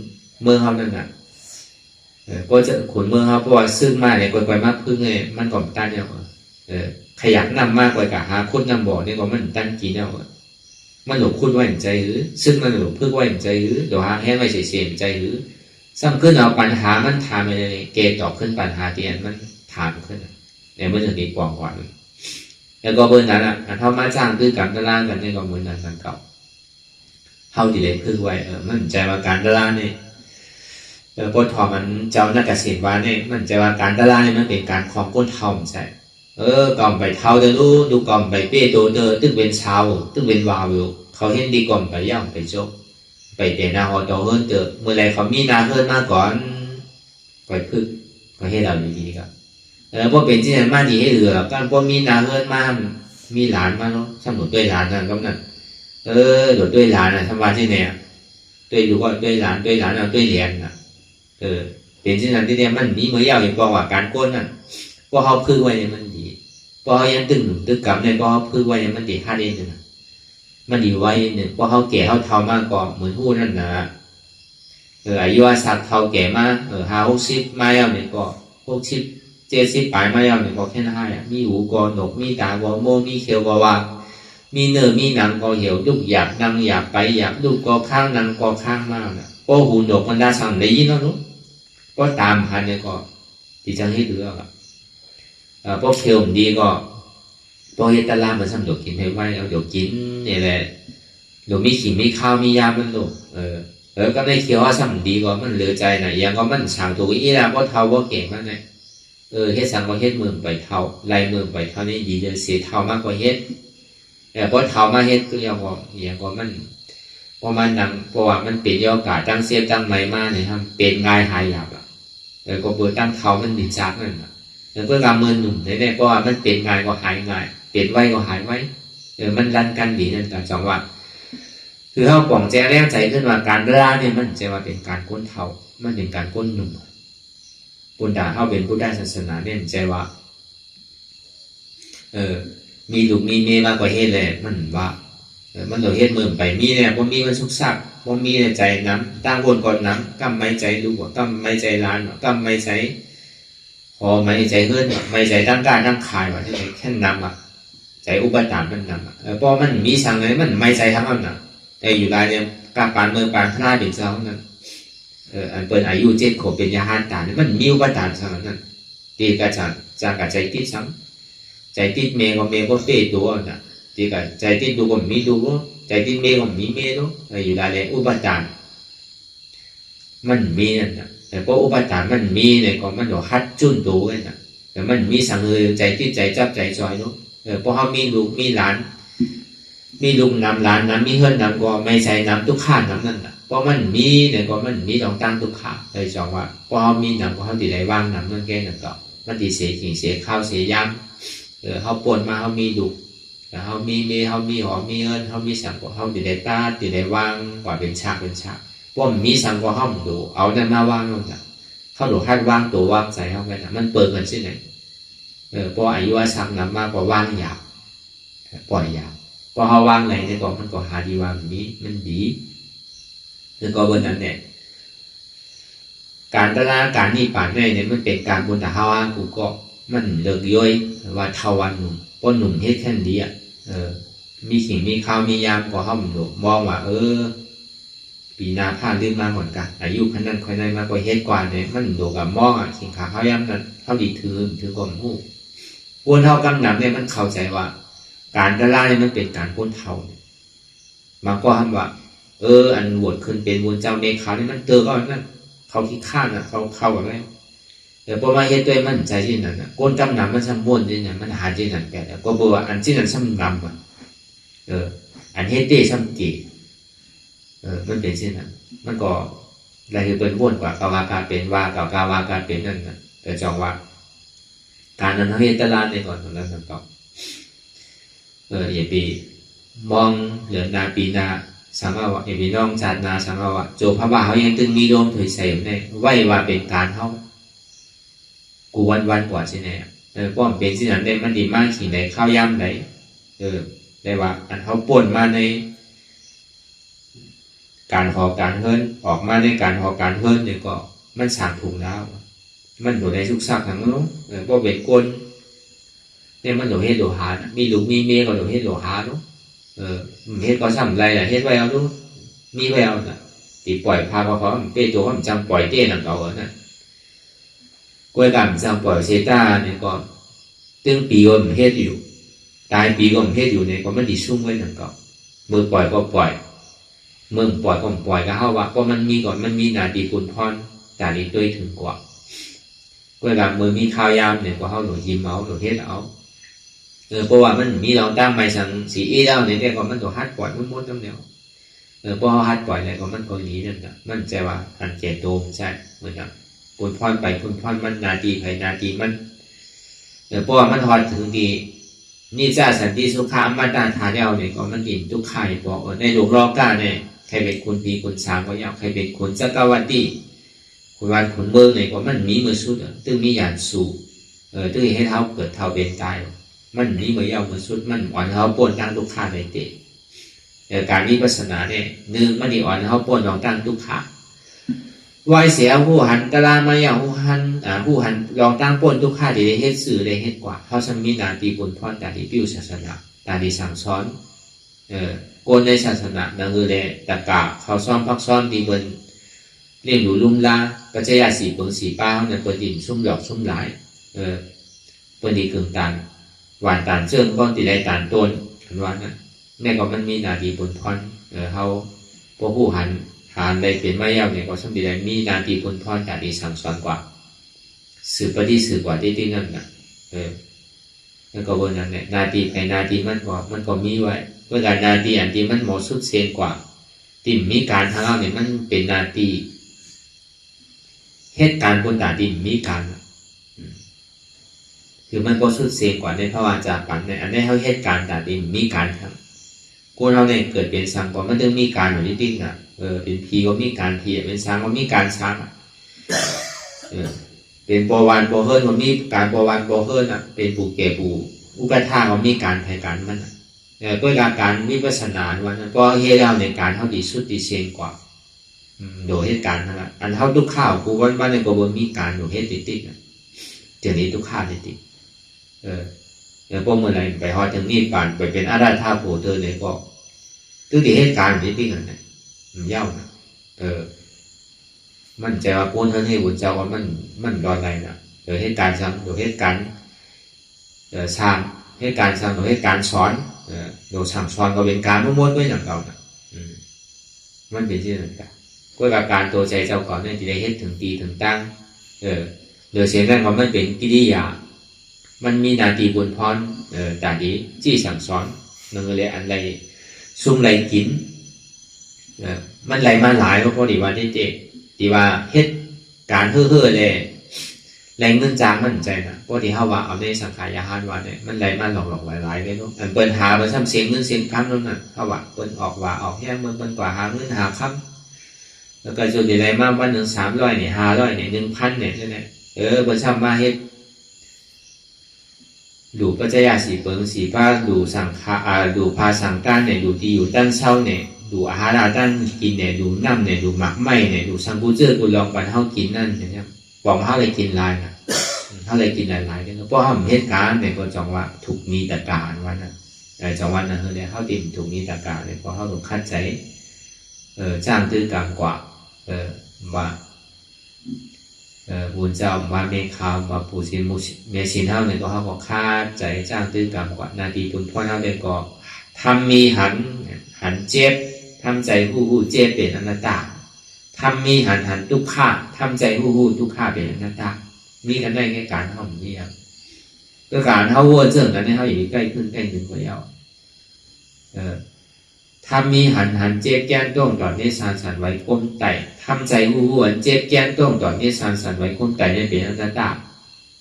เมืองเขานั่นน่ะก็จะขุนเมืองเขาเพราะว่าซึ่งมาเนี่ยก่อยมากพึ่งเนี่ยมันก่อนตั้งเนี่ยขยันนำมากกว่ากะหาคุณนำบ่อเนี่ยก็มันตั้งกินเนี่ยมันหลบคุณไว้ใจหรือซึ่งมันหลบพึ่งไว้ใจหรือเดี๋ยวหาแห้ไว้เสียใจหรือซ้ำขึ้นเอาปัญหามันถามอะไรเกตตอบขึ้นปัญหาเตียนมันถามขึ้นเนี่ยมันจะดีกว่ากว่าแล้วก็เบอร์นั้นอ่ะถ้ามาจ้างคือการตลาดกันเนี่ยก็เหมือนนั้นเก่าเท่าที่ได้พึ่งไว้มันใจว่าการตลาดเนี่ยพอทอมันเจ้านักเกษตรว่าเนี่ยมันใจว่าการตลาดเนี่ยมันเป็นการของก้นเท่าใช่ก่อมไปเท่าเดินดูก่อมไปเป้โตเดินตึกเป็นชาวตึกเป็นวาวอยู่เขาเห็นดีก่อมไปย่อมไปโจกไปเตะนาหอโตเฮิร์นเจอเมื่อไรเขามีนาเฮิร์นมาก่อนก่อยพึ่งก็ให้เราดีๆครับพอเป็นที่ไหนมาดีให้เหลือการพอมีนาเฮิร์นมามีหลานมาเนาะสมุดด้วยหลานนั่นก็นั่นโดดด้วยหลานทำมาที่เนี่ยด้วยดูว่าด้วยหลานเอาด้วยเรียนเป็นที่นั้นที่เนี่ยมันมีเมื่อยาวอย่างกว่าการก้นน่ะพอเขาพึ่งไว้เนี่ยมันดีพอเขายังตึงหนุ่มตึงกำเนี่ยพอเขาพึ่งไว้เนี่ยมันดี5 เดือนนะมันดีไว้เนี่ยพอเขาแก่เขาเท่ามากกว่าเหมือนหู้นั่นนะอายุสักเท่าแก่มา50 มาแล้วเนี่ยก็60 70 ปลายมาแล้วเนี่ยก็แค่นั้นมีหูก็หนกมีตาก็โมมีเขียวก็ว่ามีเนื้อมีหนังก็เหี่ยวยุกอยากนั่งอยากไปอยากดูก็ข้างนั่งก็ข้างมากนะพอหูหนกมันได้สั่งได้ยินแล้วนุ๊กก็ตามพันเนี่ยก็ที่จะให้ดูอ่ะพวกเคียวดีก็พวกเฮตลามันสั่งเดี๋ยวกินให้ไว้เอาเดี๋ยวกินเนี่ยแหละเดี๋ยวมีขิงมีข้าวมียามันลูกก็ได้เคียวว่าสั่งดีก็มันเหลือใจนะยังก็มันสั่งถูกอีแล้วก็เท่าก็เก่งมากเลยเฮ็ดสั่งก็เฮ็ดเมืองไปเท่าลายเมืองไปเท่านี้ดีเลยเสียเท่ามากกว่าเฮ็ดพอเท่ามาเฮ็ดก็ยังก็มันพอมันนำเพราะว่ามันเป็นยอดกาตั้งเสียบตั้งไม้มาเนี่ยครับเป็นง่ายหายหยาบก็เปิดตั้งเท่ามันดิจากนั่นเพื่อกำมือหนุ่มเนี่ยเพราะว่ามันเป็นง่ายก็หายง่ายเปลี่ยนไว้ก็หายไว้มันรันกันดีนั่นการจังหวะคือเขาป่องแจ้แรงใจขึ้นว่าการล่าเนี่ยมันจะว่าเป็นการก้นเท่ามันเป็นการก้นหนุ่ม ปุณดาเข้าเป็นพุทธศาสนาเนี่ยใจว่ามีลูกมีเมียมากกว่าเฮ็ดเลยมันว่ามันโดดเฮ็ดมือไปมีเนี่ยบ่มีมันสุกซักบ่มีใจน้ำตั้งบนก่อนน้ำกำไม่ใจลูกกำไม่ใจล้านกำไม่ใจพอไม่ใจเฮือนไม่ใจตั้งการตั้งขายว่าที่แค่นำใจอุปทานมันนำพอมันมีสังเลยมันไม่ใจทั้งนั้นน่ะแต่อยู่ได้เนี่ยกาปานเมืองปานพระเป็นเจ้านั้นอันเปิดอายุ7 ขวบเป็นยาหานตาเนี่ยมันมีอุปทานสังนั้นตีกระจากใจติดซ้ำใจติดเมย์ก็เมย์ก็เป้ตัวน่ะตีกระใจติดดูก็มีดูใจติดเมย์ก็มีเมย์ดูอยู่ได้เลยอุปทานมันมีนั่นน่ะแต่พออุปทานมันมีเนี่ยก็มันอยู่ฮัดจุนตัวกันน่ะแต่มันมีสังเลยใจติดใจจับใจจอยดูพอเขามีลูกมีหลานมีลูกนำหลานนำมีเฮือนนำก็ไม่ใช่นำทุกข้านำนั่นน่ะเพราะมันมีเนี่ยก็มันมีต้องตั้งทุกข้าเลยจองว่าพอเขามีนำก็เขาติดได้ว่างนำนั่นแก่นั่นก็มันติเสียขิงเสียข้าวเสียยำเขาปนมาเขามีดุแต่เขามีเมเขามีหอมีเงินเขามีสังก็เขาติดได้ตาติดได้ว่างกว่าเป็นฉากเพราะมีสังก็เขาดูเอานั่นมาว่างลงจากเขาดูคัดว่างตัวว่างใจเขาไปนะมันเปิดเงินที่ไหนพออายุอาสังนำมากกว่าว่างยาวปล่อยยาวพอเขาว่างไหนเนี่ยก็มันก็หาดีว่ามีมันดีแล้วก็บนนั้นเนี่ยการตลาดการนี่ป่านเนี่ยมันเป็นการบนแต่ฮาวากูก็มันเลิกย่อยว่าเทาวันหนุ่มป้นหนุ่มเฮ็ดแค่นี้มีขิงมีข้าวมียามก็ห้อมหนุ่มมองว่าปีนาผ้าลื่นมาเหมือนกันอายุพันนั้นคนนั้นมากกว่าเฮ็ดกว่าเนี่ยมันโดกับมองขิงขาข้าวยามนั้นเท่าดีถือกลมหูวนเท่ากำหนักเนี่ยมันเข้าใจว่าการตลาดเนี่ยมันเป็นการป้นเท่ามาก็ทำว่าอันบวชขึ้นเป็นบุญเจ้าเมฆานี่มันเตอก็นั่นเขาคิดข้านเขาเข้าแบบนี้พอมาเฮ็ดด้วยมันใจที่นั่นก้นกำหนักมันซ้ำม้วนที่นั่นมันหาที่นั่นแก่ก็บอกว่าอันที่นั่นซ้ำนำอันเฮ็ดเต้ซ้ำเกมันเป็นเช่นนั้นมันก็อะไรคือเป็นม้วนกว่ากาวาการเป็นว่ากับกาวาการเป็นนั่นนะจองว่าการนั้นเฮ็ดตลาดในก่อนตรงนั้นก็อย่าไปมองเหลือนาปีนาสังว่าอย่าไปน้องจัดนาสังว่าโจพระบาเขายังตึงมีโดมถอยใส่ในไหวว่าเป็นการเขากูวันกว่าใช่ไหมป้อมเป็นที่นั้นได้มันดีมากขี่ในข้าวย่ำไหนได้ว่าอันเขาป่นมาในการหอการเฮิรนออกมาในการหอการเฮิรนเนี่ยก็มันสั่งถูกแล้วมันอยู่ในทุกซักทั้งนู้นพวกเบ็ดก้นเนี่ยมันโดดเฮ็ดโดดหามีลูกมีเมียก็โดดเฮ็ดโดดหานู้นเฮ็ดก็ซ้ำไรแหละเฮ็ดไว้เอานู้นมีไว้เอาน่ะตีปล่อยพาเขาเป้โจเขาจำปล่อยเต้หนังเก่าน่ะกล้วยกันจำปล่อยเซต้าเนี่ยก็ตึ้งปีก็มันเฮ็ดอยู่ตายปีก็มันเฮ็ดอยู่เนี่ยก็มันดีซุ่มไว้หนังเก่ามือปล่อยก็ปล่อยเมืองปล่อยก็ปล่อยก็เข้าว่าก็มันมีก่อนมันมีนาดีคุณพรแต่ดีด้วยถึงกว่าก็แบบมือมีข้าวยามเนี่ยก็เข้าหนูยิ้มเอาหนูเฮ็ดเอาเพราะว่ามันมีเราตั้งไม่สั่งสีอีแล้วเนี่ยก็มันตัวฮัดปล่อยมันม้วนจำเดียวเพราะฮัดปล่อยอะไรก็มันก็หนีนั่นแหละมันใจว่าอันเจโตใช่เหมือนกันคุณพรไปคุณพรมันนาดีไปนาดีมันเพราะว่ามันทอดถึงดีนี่จ้าสันติสุขามาตาทาเดียวเนี่ยก็มันดินทุกข่ายบอกในหลวงรอก้าเนี่ยใครเป็นคนพีคนสามก็ยาวใครเป็นคนจักรวรรดิคนวันคนเมืองเนี่ยก็มันมีมือสุดตึ้งมีหยาดสูตึ้งให้เท้าเกิดเท้าเป็นตายมันมีมือยาวมือสุดมันอ่อนเท้าปนตั้งทุกข่ายในเตะการวิปัสสนาเนี่ยนึงมันดีอ่อนเท้าปนลองตั้งทุกข่ายวายเสียผู้หันตลามาอย่างผู้หันลองตั้งปนทุกข่าได้เฮ็ดสื่อได้เฮ็ดกว่าเขาจะมีนาตีบุญพรตาดีปิ้วศาสนาตาดีสั่งสอนโกนในศาสนานั่นคือเลยตะกาเขาซ้อมพักซ้อมดีบนเรียนอยู่ลุ่มลาปัจจัยสีเปิงสีป้าเขาเนี่ยเปิดดินซุ่มหยอกซุ่มหลายเปิดดีกึ่งตันหวานตันเชื่อมก้อนตีได้ตันต้นอันว่านะแม่ก็มันมีนาดีบุญพรเขาพวกผู้หันได้เป็นไม่ยาวเนี่ยก็สมดีได้มีนาดีบุญพรตาดีสั่งสอนกว่าสืบปฏิสืบกว่าที่นั่นนะแล้วก็บนนั้นเนี่ยนาทีไปนาทีมันก็มีไว้เพื่อการนาทีอันที่มันเหมาะสุดเซนกว่าที่มีการทางเราเนี่ยมันเป็นนาทีเหตุการณ์บนตาดินมีการคือมันก็สุดเซนกว่าในพระวาจาปันในอันนี้เขาเหตุการณ์ตาดินมีการทำกูเราเนี่ยเกิดเป็นสังก็มันต้องมีการอยู่นิดนึงเป็นพีก็มีการพีเป็นสังก็มีการสังเป็น เป็นปวันปเฮิรมันมีการปวันปเฮิรน่ะเป็นปู่เกปู่อุปทามันมีการไทยการมันก็การวิปัสสนาวันนั้นก็เฮ็ดแล้วในการเท่าดีสุดดีเชียงกว่าโดยเหตุการณ์นั่นแหละอันเท่าทุกข้าวกูวันในกบมีการโดยเหตุติดเดี๋ยวนี้ทุกข้าวติดเดี๋ยวพวกเมื่อไรไปฮอดถึงนี่ป่านไปเป็นอาราธาโพเธอเนี่ยก็ทุกที่เหตุการณ์ติดนั่นแหละมันเย้านะมันใจว่าปูนเท่านี้บุญเจ้าว่ามันรออะไรนะโดยเหตุการณ์ซ้ำโดยเหตุการณ์สร้างเหตุการณ์ซ้ำโดยเหตุการณ์สอนโดยสั่งสอนก็เป็นการม้วนๆไว้อย่างเก่านะมันเป็นที่นั่นกันก็กับการตัวใจเจ้าก่อนเนี่ยที่ได้เหตุถึงตีถึงตั้งโดยเสียงนั้นว่ามันเป็นกิริยามันมีนาทีบุญพรแต่ดีจี้สั่งสอนนั่นเลยอันไรซุ่มไรกินมันไหลมาหลายก็พอดีว่าที่เจ๊ที่ว่าเหตุการเฮ่อเลยแรงเงินจางมันใจนะพอดีเขาว่าเอาในสังขารยาหารว่าเนี่ยมันไหลมาหลอกหลายเลยเนาะเปิ้นหาไปซ้ำเสียงเงินเสียงคำนั่นน่ะเขาว่าเปิ้นออกว่าออกแย่เปิ้นกว่าหาเงินหาคำแล้วก็จุดที่ไหลมาวันหนึ่ง300เนี่ย500เนี่ย1,000เนี่ยใช่ไหมเปิ้นซ้ำมาเฮ็ดดูปัจจัยสีเปิงสีผ้าดูสังขารดูภาสังการเนี่ยดูที่อยู่ด้านเช้าเนี่ยดูอาหารด้านกินเนี่ยดูน้ำเนี่ยดูหมักไหมเนี่ยดูสังกูเจอกูลองปันเฮากินนั่นเนี่ยบอกเฮาเลยกินลายนะเฮาเลยกินหลายๆเนี่ยเพราะเฮาเหตุการณ์เนี่ยก็จังว่าถูกมีตะการวันนั้นจังวันนั้นเนี่ยเฮาติ่มถูกมีตะการเนี่ยเพราะเฮาต้องคัดใจจ้างตื้อกลางกว่าว่าบุญเจ้ามาเมฆาวมาปูชินมุเมชินเท่าเนี่ยก็เขาก็คาดใจจ้างตื้อกรรมกว่านาทีบุญพ่อเท่าเนี่ยก็ทำมีหันเจ็บทำใจผู้เจ็บเป็นอนัตตาทำมีหันทุกข้าทำใจผู้ทุกข้าเป็นอนัตตามีกันได้แค่การเท่านี้ครับก็การเท่าวัวเจิ่งกันเนี่ยเขาอยู่ใกล้ขึ้นกว่าเยาทำมีหันเจ็บแก้นต้งต่อเนสานสันไว้ก้มไตทำใจหูหวนเจ็บแก้นต้งต่อเนสานสันไว้ก้มไตเนี่ยเป็นอนัตตา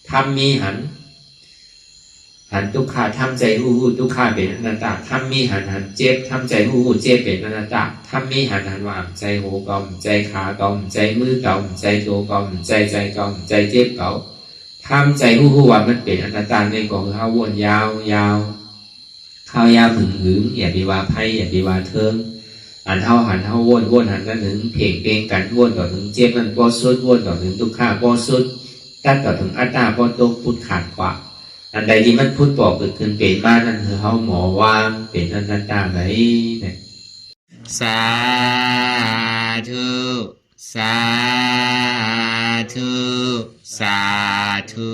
ทำมีหันทุกขาทำใจหูทุกขาเป็นอนัตตาทำมีหันเจ็บทำใจหูเจ็บเป็นอนัตตาทำมีหันวางใจหูกอมใจขากอมใจมือกอมใจโตกอมใจกอมใจเจ็บเก่าทำใจหูว่ามันเป็นอนัตตาในกองเขาวนยาวข้าวยาผึ่งหึงอย่าดีว่าไพ่อย่าดีว่าเทิงอันเท่าหันเท่าวนหันกันถึงเพ่งเพ่งกันวนต่อถึงเจ็บมันก็สุดวนต่อถึงทุกข้าก็สุดตัดต่อถึงอัตตาก็ตกพุทธขาดกว่าอันใดที่มันพุทธบอกเกิดขึ้นเป็นมานั่นคือเขาหมอวางเป็นอนัตตาไหนเนี่ยสาธุสาธุสาธุ